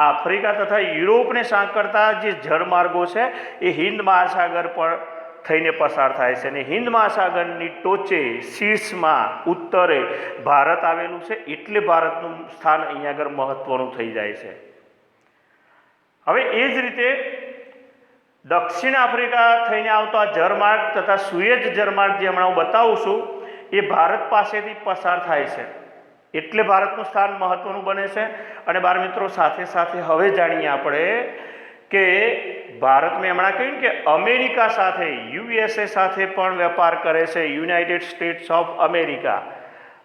આફ્રિકા તથા યુરોપને સાંકળતા જે જળમાર્ગો છે એ હિન્દ મહાસાગર પર થઈને પસાર થાય છે. અને હિન્દ મહાસાગરની ટોચે શીર્ષમાં ઉત્તરે ભારત આવેલું છે એટલે ભારતનું સ્થાન અહીંયા આગળ મહત્વનું થઈ જાય છે. હવે એ જ રીતે દક્ષિણ આફ્રિકા થઈને આવતો આ જળમાર્ગ તથા સુએઝ જળમાર્ગ જે હમણાં હું બતાવું છું એ ભારત પાસેથી પસાર થાય છે એટલે ભારતનું સ્થાન મહત્વનું બને છે. અને બાળમિત્રો સાથે સાથે હવે જાણીએ આપણે કે ભારત મેં હમણાં કહ્યું કે અમેરિકા સાથે, USA સાથે પણ વેપાર કરે છે, યુનાઇટેડ સ્ટેટ્સ ઓફ અમેરિકા.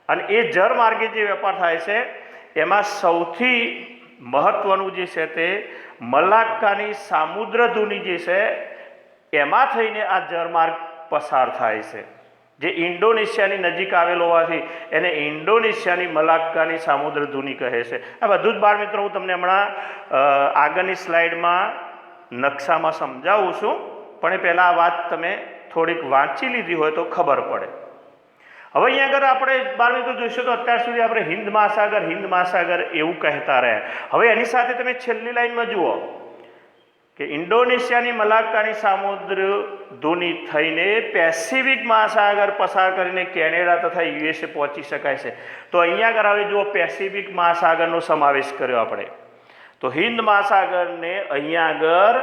અને એ જળમાર્ગે જે વેપાર થાય છે એમાં સૌથી મહત્વનું જે છે તે મલાક્કાની સામુદ્રધુની જે છે એમાં થઈને આ જળમાર્ગ પસાર થાય છે, જે ઇન્ડોનેશિયાની નજીક આવેલો હોવાથી એને ઇન્ડોનેશિયાની મલાક્કાની સામુદ્રધુની કહે છે. આ બધું જ બાળમિત્રો હું તમને હમણાં આગળની સ્લાઇડમાં નકશામાં સમજાવું છું, પણ એ પહેલાં આ વાત તમે થોડીક વાંચી લીધી હોય તો ખબર પડે. હવે અહીંયા આગળ આપણે બાળમિત્રો જોઈશું તો અત્યાર સુધી આપણે હિન્દ મહાસાગર એવું કહેતા રહ્યા. હવે એની સાથે તમે છેલ્લી લાઈનમાં જુઓ કે ઇન્ડોનેશિયાની મલાક્કાની સામુદ્રધુની થઈને પેસિફિક મહાસાગર પસાર કરીને કેનેડા તથા USA પહોંચી શકાય છે. તો અહીંયા આગળ હવે જુઓ પેસિફિક મહાસાગરનો સમાવેશ કર્યો આપણે. તો હિન્દ મહાસાગરને અહીંયા આગળ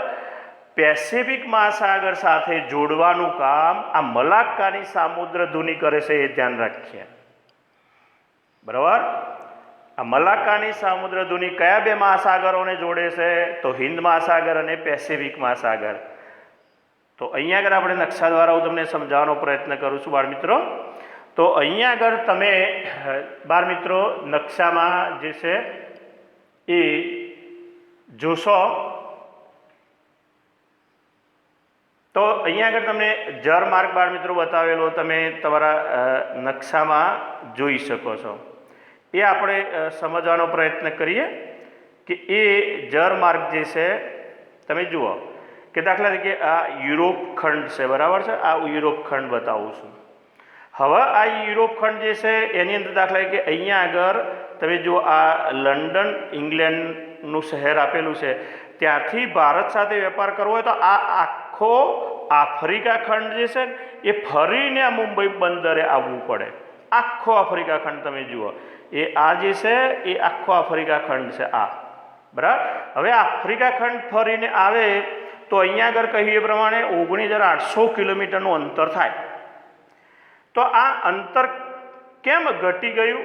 પેસિફિક મહાસાગર સાથે જોડવાનું કામ આ મલાક્કાની સામુદ્રધુની કરે છે, એ ધ્યાન રાખીએ. બરાબર. આ મલાક્કાની સામુદ્રધુની કયા બે મહાસાગરોને જોડે છે? તો હિન્દ મહાસાગર અને પેસિફિક મહાસાગર. તો અહીંયા આગળ આપણે નકશા દ્વારા હું તમને સમજાવવાનો પ્રયત્ન કરું છું બાળમિત્રો. તો અહીંયા આગળ તમે બાળમિત્રો નકશામાં જે છે એ જોશો તો અહીંયા આગળ તમને જળમાર્ગ બાળમિત્રો બતાવેલો તમે તમારા નકશામાં જોઈ શકો છો. એ આપણે સમજવાનો પ્રયત્ન કરીએ કે એ જળમાર્ગ જે છે તમે જુઓ કે દાખલા તરીકે આ યુરોપ ખંડ છે, બરાબર છે. આ યુરોપ ખંડ બતાવું છું. હવે આ યુરોપ ખંડ જે છે એની અંદર દાખલા કે અહીંયા આગળ તમે જો આ લંડન ઇંગ્લેન્ડનું શહેર આપેલું છે, ત્યાંથી ભારત સાથે વેપાર કરવો હોય તો આ આખો આફ્રિકા ખંડ જે છે એ ફરીને આ મુંબઈ બંદરે આવવું પડે. આખો આફ્રિકા ખંડ તમે જુઓ, એ આ જે છે એ આખો આફ્રિકા ખંડ છે આ, બરાબર. હવે આફ્રિકા ખંડ ફરીને આવે તો અહીંયા આગળ કહ્યું એ પ્રમાણે 19,800 કિલોમીટરનું અંતર થાય. તો આ અંતર કેમ ઘટી ગયું,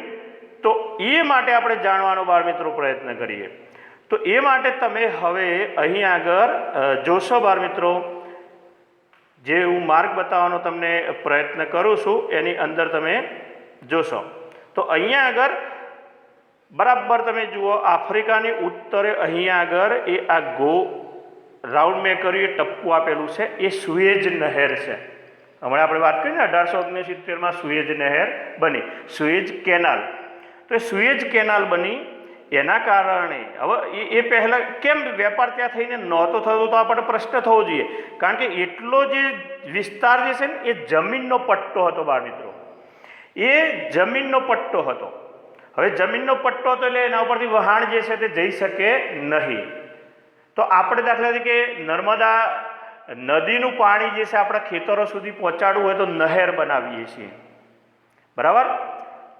તો એ માટે આપણે જાણવાનો બાળ મિત્રો પ્રયત્ન કરીએ. તો એ માટે તમે હવે અહીં આગળ જોશો બાળ મિત્રો, જે હું માર્ગ બતાવવાનો તમને પ્રયત્ન કરું છું એની અંદર તમે જોશો. તો અહીંયા આગળ બરાબર તમે જુઓ, આફ્રિકાની ઉત્તરે અહીંયા આગળ એ આ રાઉન્ડ મેં કર્યું એ ટપકું આપેલું છે, એ સુએજ નહેર છે. હમણાં આપણે વાત કરી ને 1869માં સુએજ નહેર બની, સુએજ કેનાલ. તો એ સુએજ કેનાલ બની એના કારણે હવે એ પહેલાં કેમ વેપાર ત્યાં થઈને નહોતો થતો, તો આપણને પ્રશ્ન થવો જોઈએ. કારણ કે એટલો જે વિસ્તાર જે છે ને એ જમીનનો પટ્ટો હતો બાળ મિત્રો, એ જમીનનો પટ્ટો હતો. હવે જમીનનો પટ્ટો હતો એટલે એના ઉપરથી વહાણ જે છે તે જઈ શકે નહીં. તો આપણે દાખલા તરીકે નર્મદા નદીનું પાણી જે છે આપણા ખેતરો સુધી પહોંચાડવું હોય તો નહેર બનાવીએ છીએ, બરાબર.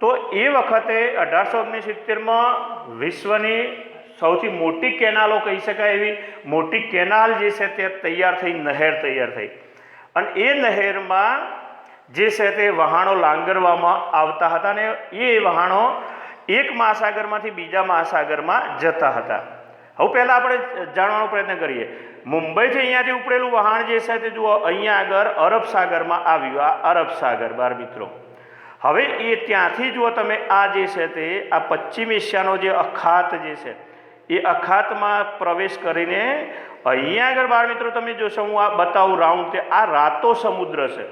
તો એ વખતે 1869માં વિશ્વની સૌથી મોટી કેનાલો કહી શકાય એવી મોટી કેનાલ જે છે તે તૈયાર થઈ, નહેર તૈયાર થઈ. અને એ નહેરમાં જે છે તે વહાણો લાંગરવામાં આવતા હતા અને એ વહાણો એક મહાસાગરમાંથી બીજા મહાસાગરમાં જતા હતા. હવે પહેલાં આપણે જાણવાનો પ્રયત્ન કરીએ, મુંબઈથી અહીંયાથી ઉપડેલું વહાણ જે છે તે જુઓ અહીંયા આગળ અરબ સાગરમાં આવ્યું, આ અરબ સાગર બાળ મિત્રો. હવે એ ત્યાંથી જુઓ તમે આ જે છે તે આ પશ્ચિમ એશિયાનો જે અખાત જે છે એ અખાતમાં પ્રવેશ કરીને અહીંયા આગળ બાળ મિત્રો તમે જોશો, હું આ બતાવું રાઉન્ડ, તે આ રાતો સમુદ્ર છે.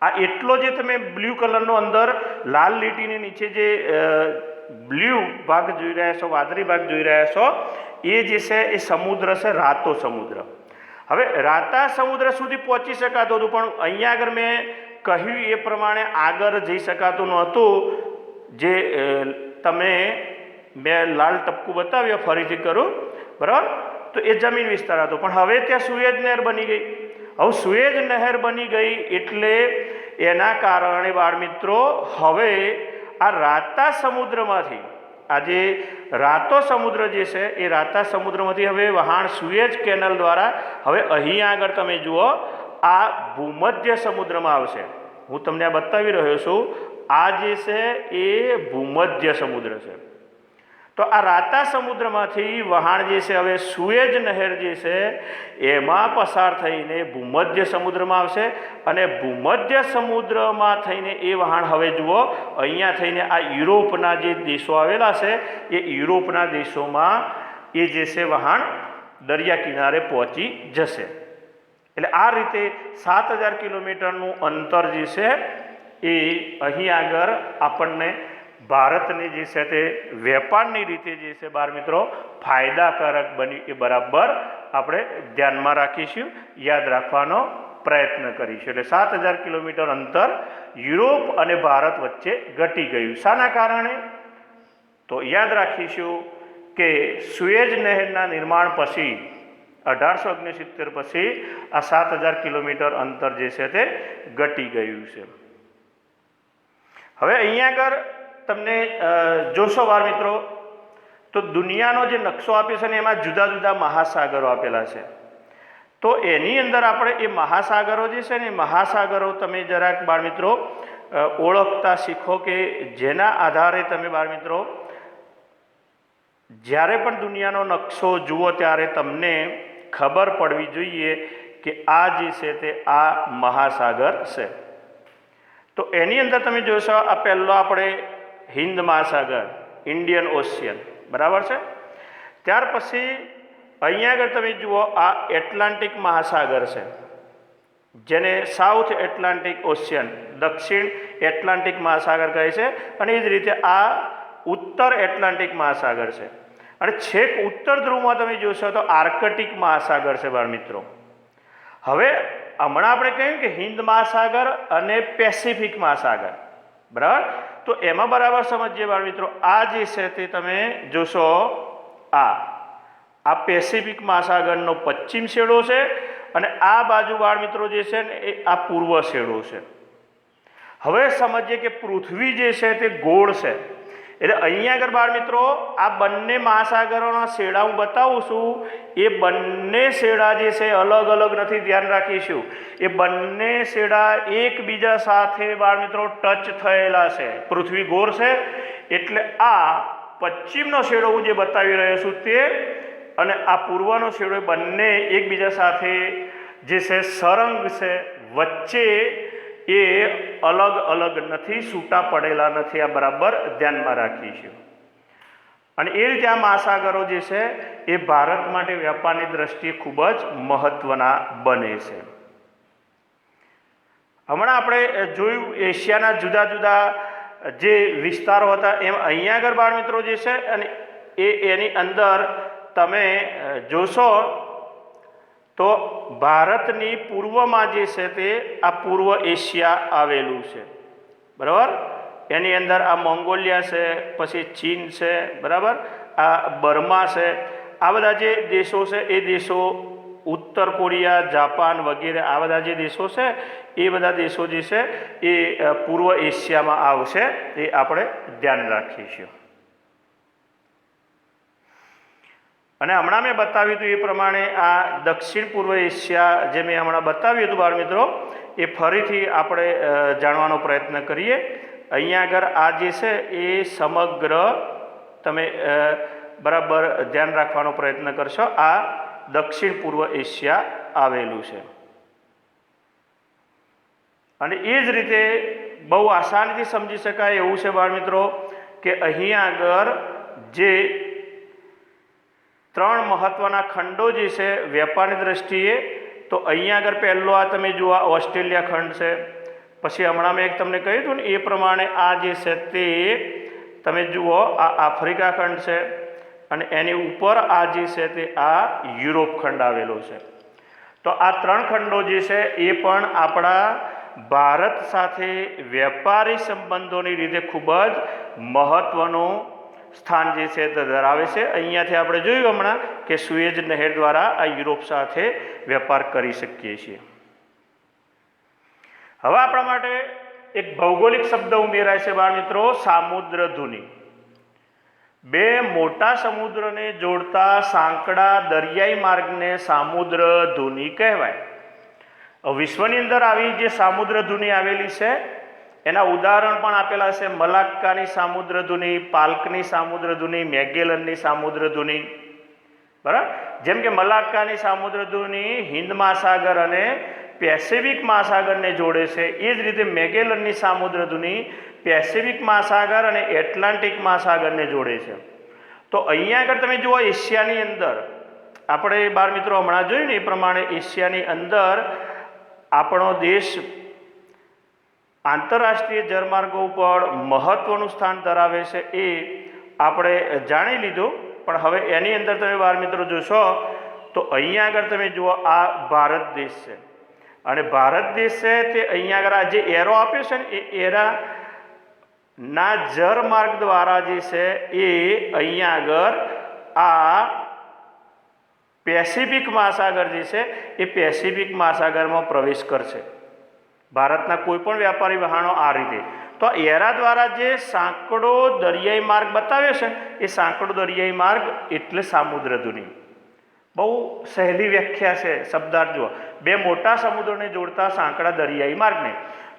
આ એટલો જે તમે બ્લુ કલરનો અંદર લાલ લીટીની નીચે જે બ્લુ ભાગ જોઈ રહ્યા છો, વાદળી ભાગ જોઈ રહ્યા છો, એ જે છે એ સમુદ્ર છે, રાતો સમુદ્ર. હવે રાતા સમુદ્ર સુધી પહોંચી શકાતું હતું, પણ અહીંયા આગળ મેં કહ્યું એ પ્રમાણે આગળ જઈ શકાતું નહોતું. જે તમે મેં લાલ ટપકું બતાવ્યો, ફરીથી કરું, બરાબર. તો એ જમીન વિસ્તાર હતો, પણ હવે ત્યાં સુએજ નહેર બની ગઈ. હવે સુએજ નહેર બની ગઈ એટલે એના કારણે બાળ મિત્રો હવે આ રાતા સમુદ્રમાંથી, આ જે રાતો સમુદ્ર જે છે એ રાતા સમુદ્રમાંથી હવે વહાણ સુએજ કેનાલ દ્વારા હવે અહીં આગળ તમે જુઓ આ ભૂમધ્ય સમુદ્રમાં આવશે. હું તમને આ બતાવી રહ્યો છું, આ જે છે એ ભૂમધ્ય સમુદ્ર છે. તો આ રાતા સમુદ્રમાંથી વહાણ જે છે હવે સુએજ નહેર જે છે એમાં પસાર થઈને ભૂમધ્ય સમુદ્રમાં આવશે અને ભૂમધ્ય સમુદ્રમાં થઈને એ વહાણ હવે જુઓ અહીંયા થઈને આ યુરોપના જે દેશો આવેલા છે એ યુરોપના દેશોમાં એ જે છે વહાણ દરિયા કિનારે પહોંચી જશે. એટલે આ રીતે 7,000 કિલોમીટરનું અંતર જે છે એ અહીં આગળ આપણને ભારતની જે છે તે વેપારની રીતે જે છે બાળ મિત્રો ફાયદાકારક બની એ બરાબર આપણે ધ્યાનમાં રાખીશું, યાદ રાખવાનો પ્રયત્ન કરીશું. એટલે 7,000 કિલોમીટર અંતર યુરોપ અને ભારત વચ્ચે ઘટી ગયું. શાના કારણે? તો યાદ રાખીશું કે સુએજ નહેરના નિર્માણ પછી 1869 પછી આ 7,000 કિલોમીટર અંતર જે છે તે ઘટી ગયું છે. હવે અહીંયા આગળ તમને જોશો બાળ મિત્રો તો દુનિયાનો જે નકશો આપ્યો છે ને એમાં જુદા જુદા મહાસાગરો આપેલા છે. તો એની અંદર આપણે એ મહાસાગરો જે છે ને મહાસાગરો તમે જરાક બાળ મિત્રો ઓળખતા શીખો કે જેના આધારે તમે બાળ મિત્રો જ્યારે પણ દુનિયાનો નકશો જુઓ ત્યારે તમને ખબર પડવી જોઈએ કે આ જે છે તે આ મહાસાગર છે. તો એની અંદર તમે જોશો આ પહેલો આપણે હિન્દ મહાસાગર, ઇન્ડિયન ઓશિયન, બરાબર છે. ત્યાર પછી અહીંયા આગળ તમે જુઓ આ એટલાન્ટિક મહાસાગર છે જેને સાઉથ એટલાન્ટિક ઓશિયન, દક્ષિણ એટલાન્ટિક મહાસાગર કહે છે. અને એ જ રીતે આ ઉત્તર એટલાન્ટિક મહાસાગર છે. અને છેક ઉત્તર ધ્રુવમાં તમે જોશો તો આર્કટિક મહાસાગર છે બાળ મિત્રો. હવે હમણાં આપણે કહ્યું કે હિન્દ મહાસાગર અને પેસિફિક મહાસાગર, બરાબર. તો એમાં બરાબર સમજીએ બાળ મિત્રો. આ જે છે તે તમે જોશો, આ પેસિફિક મહાસાગરનો પશ્ચિમ છેડો છે અને આ બાજુ બાળ મિત્રો જે છે ને એ આ પૂર્વ છેડો છે. હવે સમજીએ કે પૃથ્વી જે છે તે ગોળ છે. એટલે અહીંયા આગળ બાળ મિત્રો આ બંને મહાસાગરોના છેડા હું બતાવું છું. એ બંને છેડા જે છે અલગ અલગ નથી, ધ્યાન રાખીશું. એ બંને છેડા એકબીજા સાથે બાળ મિત્રો ટચ થયેલા છે. પૃથ્વી ગોળ છે એટલે આ પશ્ચિમનો છેડો હું જે બતાવી રહ્યો છું તે અને આ પૂર્વનો છેડો બંને એકબીજા સાથે જે છે સરંગ છે, વચ્ચે એ અલગ અલગ નથી, છૂટા પડેલા નથી. આ બરાબર ધ્યાનમાં રાખીશું. અને એ રીતે આ મહાસાગરો જે છે એ ભારત માટે વેપારની દ્રષ્ટિએ ખૂબ જ મહત્વના બને છે. હમણાં આપણે જોયું એશિયાના જુદા જુદા જે વિસ્તારો હતા એમ અહીંયા આગળ બાળ મિત્રો જે છે અને એની અંદર તમે જોશો તો ભારતની પૂર્વમાં જે છે તે આ પૂર્વ એશિયા આવેલું છે, બરાબર. એની અંદર આ મોંગોલિયા છે, પછી ચીન છે, બરાબર, આ બર્મા છે. આ બધા જે દેશો છે એ દેશો, ઉત્તર કોરિયા, જાપાન વગેરે આ બધા જે દેશો છે એ બધા દેશો જે છે એ પૂર્વ એશિયામાં આવશે. એ આપણે ધ્યાન રાખીશું. અને હમણાં મેં બતાવ્યું હતું એ પ્રમાણે આ દક્ષિણ પૂર્વ એશિયા જે મેં હમણાં બતાવ્યું હતું બાળ મિત્રો, એ ફરીથી આપણે જાણવાનો પ્રયત્ન કરીએ. અહીંયા આગળ આ જે છે એ સમગ્ર તમે બરાબર ધ્યાન રાખવાનો પ્રયત્ન કરશો. આ દક્ષિણ પૂર્વ એશિયા આવેલું છે. અને એ જ રીતે બહુ આસાનીથી સમજી શકાય એવું છે બાળ મિત્રો કે અહીંયા આગળ જે ત્રણ મહત્વના ખંડો જે છે વેપારની દ્રષ્ટિએ, તો અહીંયા આગળ પહેલો આ તમે જુઓ ઓસ્ટ્રેલિયા ખંડ છે. પછી હમણાં મેં એક તમને કહ્યું હતું ને એ પ્રમાણે આ જે છે તે તમે જુઓ આ આફ્રિકા ખંડ છે અને એની ઉપર આ જે છે તે આ યુરોપ ખંડ આવેલો છે. તો આ ત્રણ ખંડો જે છે એ પણ આપણા ભારત સાથે વેપારી સંબંધોની રીતે ખૂબ જ મહત્વનું સ્થાન જે છે તે ધરાવે છે. અહીંયાથી આપણે જોયું હમણાં કે સુએજ નહેર દ્વારા આ યુરોપ સાથે વેપાર કરી શકીએ છીએ. હવે આપણા માટે એક ભૌગોલિક શબ્દ ઉમેરાય છે બાળ મિત્રો, સામુદ્રધુની. બે મોટા સમુદ્રને જોડતા સાંકડા દરિયાઈ માર્ગને સામુદ્રધુની કહેવાય. વિશ્વની અંદર આવી જે સામુદ્રધુની આવેલી છે એના ઉદાહરણ પણ આપેલા છે. મલાક્કાની સામુદ્રધુની, પાલ્કની સામુદ્રધુની, મેગેલનની સામુદ્રધુની, બરાબર. જેમ કે મલાક્કાની સામુદ્રધુની હિન્દ મહાસાગર અને પેસિફિક મહાસાગરને જોડે છે, એ જ રીતે મેગેલનની સામુદ્રધુની પેસિફિક મહાસાગર અને એટલાન્ટિક મહાસાગરને જોડે છે. તો અહીંયા આગળ તમે જુઓ એશિયાની અંદર આપણે બાળ મિત્રો હમણાં જોયું ને એ પ્રમાણે એશિયાની અંદર આપણો દેશ આંતરરાષ્ટ્રીય જળમાર્ગો ઉપર મહત્વનું સ્થાન ધરાવે છે એ આપણે જાણી લીધું. પણ હવે એની અંદર તમે બાળ મિત્રો જોશો તો અહીંયા આગળ તમે જુઓ આ ભારત દેશ છે અને ભારત દેશ છે તે અહીંયા આગળ આ જે એરો આપ્યો છે ને એ એરાના જળમાર્ગ દ્વારા જે છે એ અહીંયા આગળ આ પેસિફિક મહાસાગર જે છે એ પેસિફિક મહાસાગરમાં પ્રવેશ કરશે. ભારતના કોઈ પણ વ્યાપારી વહાણો આ રીતે. તો એરા દ્વારા જે સાંકડો દરિયાઈ માર્ગ બતાવ્યો છે એ સાંકડો દરિયાઈ માર્ગ એટલે સામુદ્રધુની. બહુ સહેલી વ્યાખ્યા છે શબ્દાર્થ જુઓ. બે મોટા સમુદ્રોને જોડતા સાંકડા દરિયાઈ માર્ગને.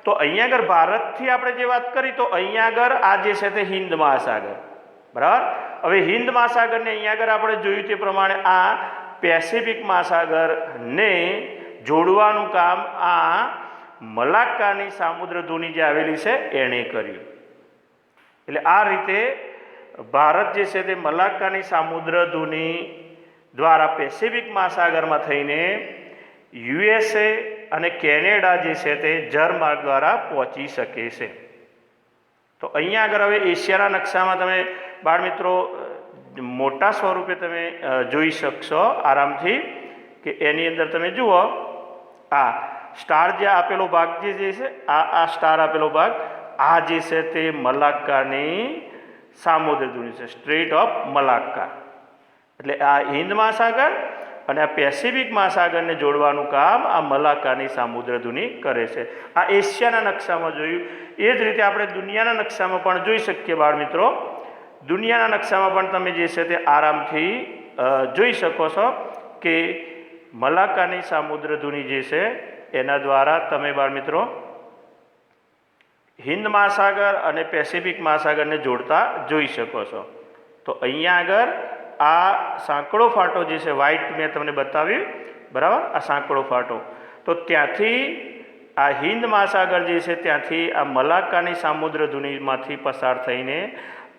તો અહીંયા આગળ ભારતથી આપણે જે વાત કરી તો અહીંયા આગળ આ જે છે તે હિન્દ મહાસાગર, બરાબર. હવે હિન્દ મહાસાગરને અહીંયા આગળ આપણે જોયું તે પ્રમાણે આ પેસિફિક મહાસાગરને જોડવાનું કામ આ મલાક્કાની સામુદ્રધુની જે આવેલી છે એણે કર્યું. એટલે આ રીતે ભારત જે છે તે મલાક્કાની સામુદ્રધુની દ્વારા પેસિફિક મહાસાગરમાં થઈને યુએસએ અને કેનેડા જે છે તે જળમાર્ગ દ્વારા પહોંચી શકે છે. તો અહીંયા આગળ હવે એશિયાના નકશામાં તમે બાળ મિત્રો મોટા સ્વરૂપે તમે જોઈ શકશો આરામથી કે એની અંદર તમે જુઓ આ સ્ટાર જે આપેલો ભાગ જે છે આ સ્ટાર આપેલો ભાગ આ જે છે તે મલાક્કાની સામુદ્ર ધુની છે, સ્ટ્રેટ ઓફ મલાક્કા. એટલે આ હિન્દ મહાસાગર અને આ પેસિફિક મહાસાગરને જોડવાનું કામ આ મલાક્કાની સામુદ્ર ધુની કરે છે. આ એશિયાના નકશામાં જોયું. એ જ રીતે આપણે દુનિયાના નકશામાં પણ જોઈ શકીએ બાળ મિત્રો. દુનિયાના નકશામાં પણ તમે જે છે તે આરામથી જોઈ શકો છો કે મલાક્કાની સામુદ્ર ધુની જે છે એના દ્વારા તમે બાળ મિત્રો હિન્દ મહાસાગર અને પેસિફિક મહાસાગરને જોડતા જોઈ શકો છો. તો અહીંયા આગળ આ સાંકડો ફાટો જે છે વ્હાઇટ મેં તમને બતાવ્યું, બરાબર, આ સાંકડો ફાટો. તો ત્યાંથી આ હિન્દ મહાસાગર જે છે ત્યાંથી આ મલાક્કાની સામુદ્ર ધુનીમાંથી પસાર થઈને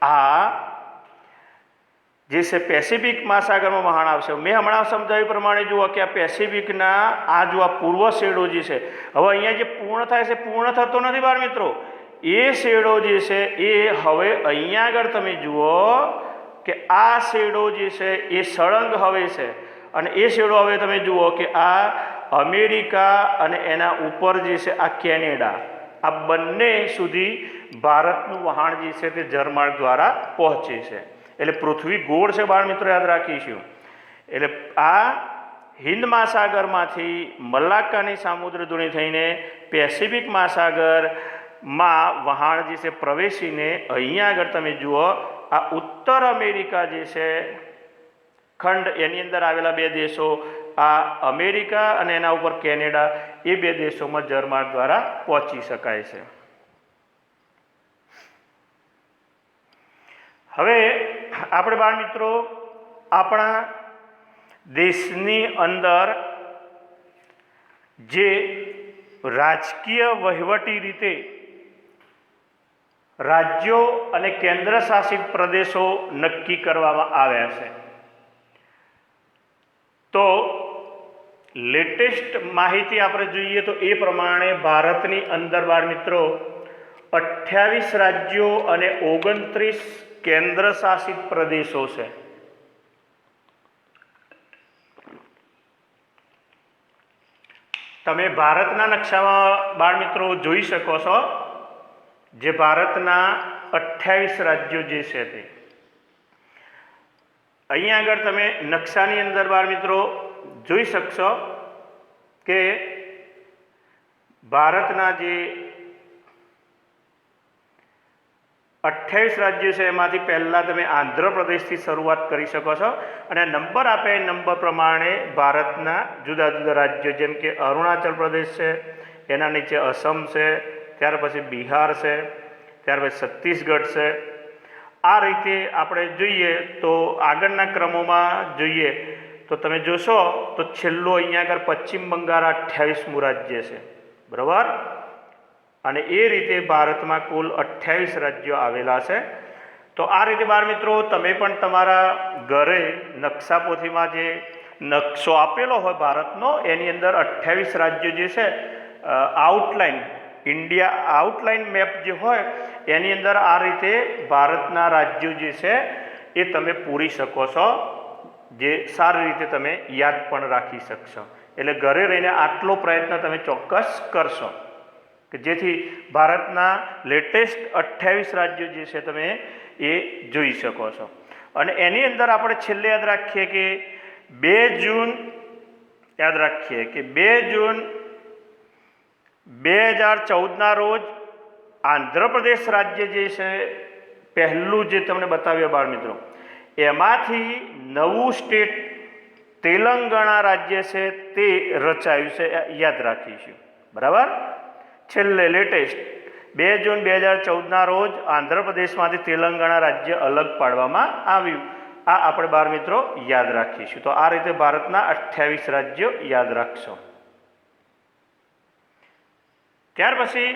આ જે છે પેસિફિક મહાસાગરમાં વહાણ આવશે. મેં હમણાં સમજાવ્યું પ્રમાણે જુઓ કે આ પેસિફિકના આ જો આ પૂર્વ શેડો જે છે, હવે અહીંયા જે પૂર્ણ થાય છે પૂર્ણ થતો નથી બાળ મિત્રો. એ શેડો જે છે એ હવે અહીંયા આગળ તમે જુઓ કે આ શેડો જે છે એ સળંગ હવે છે અને એ શેડો હવે તમે જુઓ કે આ અમેરિકા અને એના ઉપર જે છે આ કેનેડા, આ બંને સુધી ભારતનું વહાણ જે છે તે જળમાર્ગ દ્વારા પહોંચે છે. એટલે પૃથ્વી ગોળ છે બાળ મિત્રો, યાદ રાખીશું. એટલે આ હિન્દ મહાસાગરમાંથી મલાક્કાની સામુદ્ર ધુની થઈને પેસિફિક મહાસાગરમાં વહાણ જે છે પ્રવેશીને અહીંયા આગળ તમે જુઓ આ ઉત્તર અમેરિકા જે છે ખંડ, એની અંદર આવેલા બે દેશો આ અમેરિકા અને એના ઉપર કેનેડા, એ બે દેશોમાં જળમાર્ગ દ્વારા પહોંચી શકાય છે. હવે આપણે બાળ મિત્રો આપણા દેશની અંદર જે રાજકીય વહીવટી રીતે રાજ્યો અને કેન્દ્ર શાસિત પ્રદેશો નક્કી કરવામાં આવ્યા છે. તો લેટેસ્ટ માહિતી આપણે જોઈએ તો એ પ્રમાણે ભારતની અંદર બાળ મિત્રો 28 રાજ્યો અને 29 કેન્દ્ર શાસિત પ્રદેશો છે. તમે ભારતના નકશામાં બાળ મિત્રો જોઈ શકો છો જે ભારતના 28 રાજ્યો જે છે તે અહીંયા આગળ તમે નકશાની અંદર બાળ મિત્રો જોઈ શકશો કે ભારતના જે 28 રાજ્યો છે એમાંથી પહેલાં તમે આંધ્રપ્રદેશથી શરૂઆત કરી શકો છો અને નંબર આપે નંબર પ્રમાણે ભારતના જુદા જુદા રાજ્યો જેમ કે અરુણાચલ પ્રદેશ છે, એના નીચે અસમ છે, ત્યાર પછી બિહાર છે, ત્યાર પછી છત્તીસગઢ છે. આ રીતે આપણે જોઈએ તો આગળના ક્રમોમાં જોઈએ તો તમે જોશો તો છેલ્લું અહીંયા આગળ પશ્ચિમ બંગાળ 28મું રાજ્ય છે, બરાબર. અને એ રીતે ભારતમાં કુલ 28 રાજ્યો આવેલા છે. તો આ રીતે બાળ મિત્રો તમે પણ તમારા ઘરે નકશા પોથીમાં જે નકશો આપેલો હોય ભારતનો એની અંદર 28 રાજ્યો જે છે આઉટલાઇન ઇન્ડિયા આઉટલાઇન મેપ જે હોય એની અંદર આ રીતે ભારતના રાજ્યો જે છે એ તમે પૂરી શકો છો, જે સારી રીતે તમે યાદ પણ રાખી શકશો. એટલે ઘરે રહીને આટલો પ્રયત્ન તમે ચોક્કસ કરશો કે જેથી ભારતના લેટેસ્ટ 28 રાજ્યો જે છે તમે એ જોઈ શકો છો. અને એની અંદર આપણે છેલ્લે યાદ રાખીએ કે 2 જૂન યાદ રાખીએ કે 2 જૂન 2014ના રોજ આંધ્રપ્રદેશ રાજ્ય જે છે પહેલું જે તમને બતાવ્યું બાળ મિત્રો, એમાંથી નવું સ્ટેટ તેલંગાણા રાજ્ય છે તે રચાયું છે, યાદ રાખીશું, બરાબર. છેલ્લે લેટેસ્ટ 2 જૂન 2014ના રોજ આંધ્રપ્રદેશમાંથી તેલંગાણા રાજ્ય અલગ પાડવામાં આવ્યું. આ આપણે બાળ મિત્રો યાદ રાખીશું. તો આ રીતે ભારતના 28 રાજ્યો યાદ રાખશો. ત્યાર પછી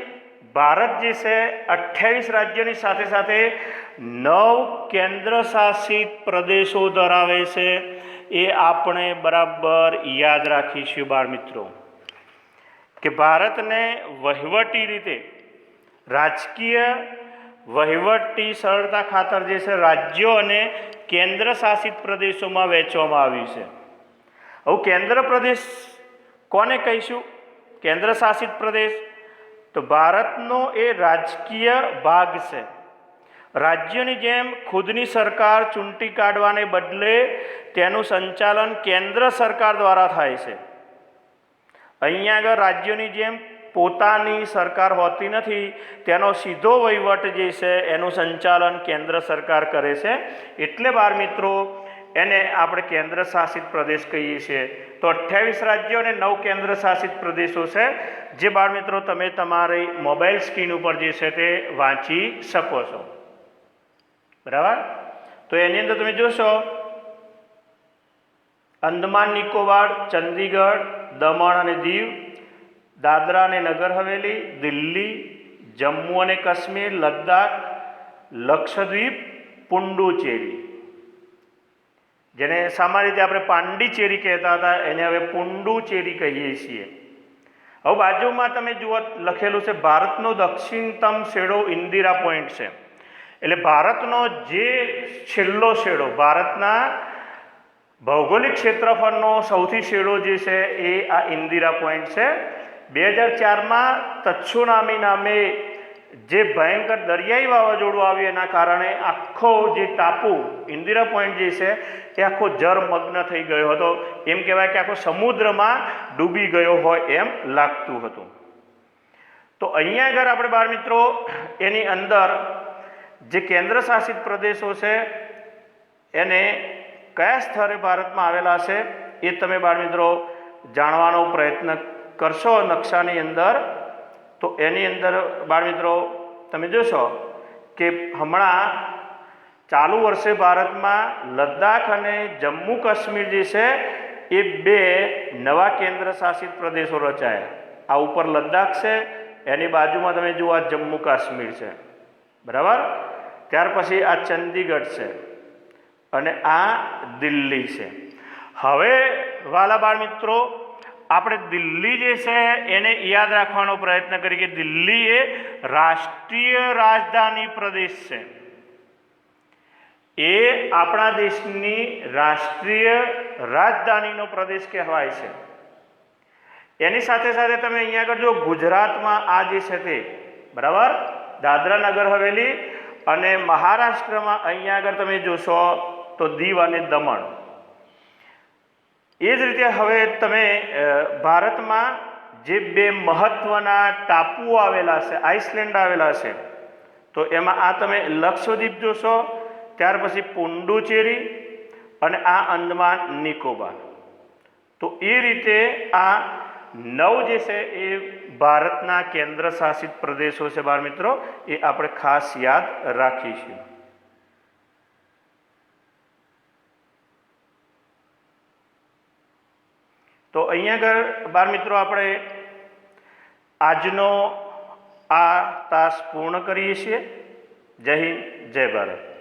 ભારત જે છે 28 રાજ્યોની સાથે સાથે 9 કેન્દ્ર શાસિત પ્રદેશો ધરાવે છે. એ આપણે બરાબર યાદ રાખીશું બાળ મિત્રો કે ભારતને વહીવટી રીતે રાજકીય વહીવટી સરળતા ખાતર જે છે રાજ્યો અને કેન્દ્ર શાસિત પ્રદેશોમાં વહેંચવામાં આવ્યું છે. હવે કેન્દ્ર પ્રદેશ કોને કહીશું કેન્દ્ર શાસિત પ્રદેશ તો ભારતનો એ રાજકીય ભાગ છે। રાજ્યની જેમ ખુદની સરકાર ચૂંટી કાઢવાને બદલે તેનું સંચાલન કેન્દ્ર સરકાર દ્વારા થાય છે। અહીંયા આગળ રાજ્યોની જેમ પોતાની સરકાર હોતી નથી, તેનો સીધો વહીવટ જે છે એનું સંચાલન કેન્દ્ર સરકાર કરે છે। એટલે બાળ મિત્રો એને આપણે કેન્દ્ર શાસિત પ્રદેશ કહીએ છીએ। તો 28 રાજ્યો અને 9 કેન્દ્ર શાસિત પ્રદેશો છે, જે બાળ મિત્રો તમે તમારી મોબાઈલ સ્ક્રીન ઉપર જે છે તે વાંચી શકો છો, બરાબર। તો એની અંદર તમે જોશો અંદમાન નિકોબાર, ચંદીગઢ, દમણ અને દીવ, દાદરા અને નગર હવેલી, દિલ્હી, જમ્મુ અને કાશ્મીર, લદ્દાખ, લક્ષદ્વીપ, પુડુચેરી, જેને સામાન્ય રીતે આપણે પાંડિચેરી કહેતા હતા એને હવે પુડુચેરી કહીએ છીએ। હવે બાજુમાં તમે જુઓ લખેલું છે ભારતનો દક્ષિણતમ છેડો ઇન્દિરા પોઈન્ટ છે, એટલે ભારતનો જે છેલ્લો છેડો, ભારતના ભૌગોલિક ક્ષેત્રફળનો સૌથી છેડો જે છે એ આ ઇન્દિરા પોઈન્ટ છે। 2004માં તત્સુનામી નામે જે ભયંકર દરિયાઈ વાવાઝોડું આવ્યું એના કારણે આખો જે ટાપુ ઇન્દિરા પોઈન્ટ જે છે એ આખો જળમગ્ન થઈ ગયો હતો, એમ કહેવાય કે આખો સમુદ્રમાં ડૂબી ગયો હોય એમ લાગતું હતું। તો અહીંયા આગળ આપણે બાળ મિત્રો એની અંદર જે કેન્દ્ર શાસિત પ્રદેશો છે એને કયા સ્થળે ભારતમાં આવેલા છે એ તમે બાળ મિત્રો જાણવાનો પ્રયત્ન કરશો નકશાની અંદર। તો એની અંદર બાળ મિત્રો તમે જોશો કે હમણાં ચાલુ વર્ષે ભારતમાં લદ્દાખ અને જમ્મુ કાશ્મીર જે છે એ 2 નવા કેન્દ્ર શાસિત પ્રદેશો રચાયા। આ ઉપર લદ્દાખ છે, એની બાજુમાં તમે જુઓ આ જમ્મુ કાશ્મીર છે, બરાબર। ત્યાર પછી આ ચંદીગઢ છે અને આ દિલ્હી છે। હવે વાલા બાળ મિત્રો આપણે દિલ્હી જે છે એને યાદ રાખવાનો પ્રયત્ન કરીએ કે દિલ્હી એ રાષ્ટ્રીય રાજધાની પ્રદેશ છે, એ આપણા દેશની રાષ્ટ્રીય રાજધાનીનો પ્રદેશ કહેવાય છે। એની સાથે સાથે તમે અહીંયા આગળ જો ગુજરાતમાં આ જે છે તે, બરાબર, દાદરા નગર હવેલી અને મહારાષ્ટ્રમાં અહીંયા આગળ તમે જોશો તો દીવ અને દમણ। એ જ રીતે હવે તમે ભારતમાં જે 2 મહત્વના ટાપુઓ આવેલા છે, આઇસલેન્ડ આવેલા છે, તો એમાં આ તમે લક્ષદ્વીપ જોશો, ત્યાર પછી પુડુચેરી અને આ અંદમાન નિકોબાર। તો એ રીતે આ 9 જે છે એ ભારતના કેન્દ્ર શાસિત પ્રદેશો છે બાળ મિત્રો, એ આપણે ખાસ યાદ રાખીશું। તો અહીંયા આગળ બાળ મિત્રો આપણે આજનો આ તાસ પૂર્ણ કરીએ છીએ। જય હિન્દ, જય ભારત।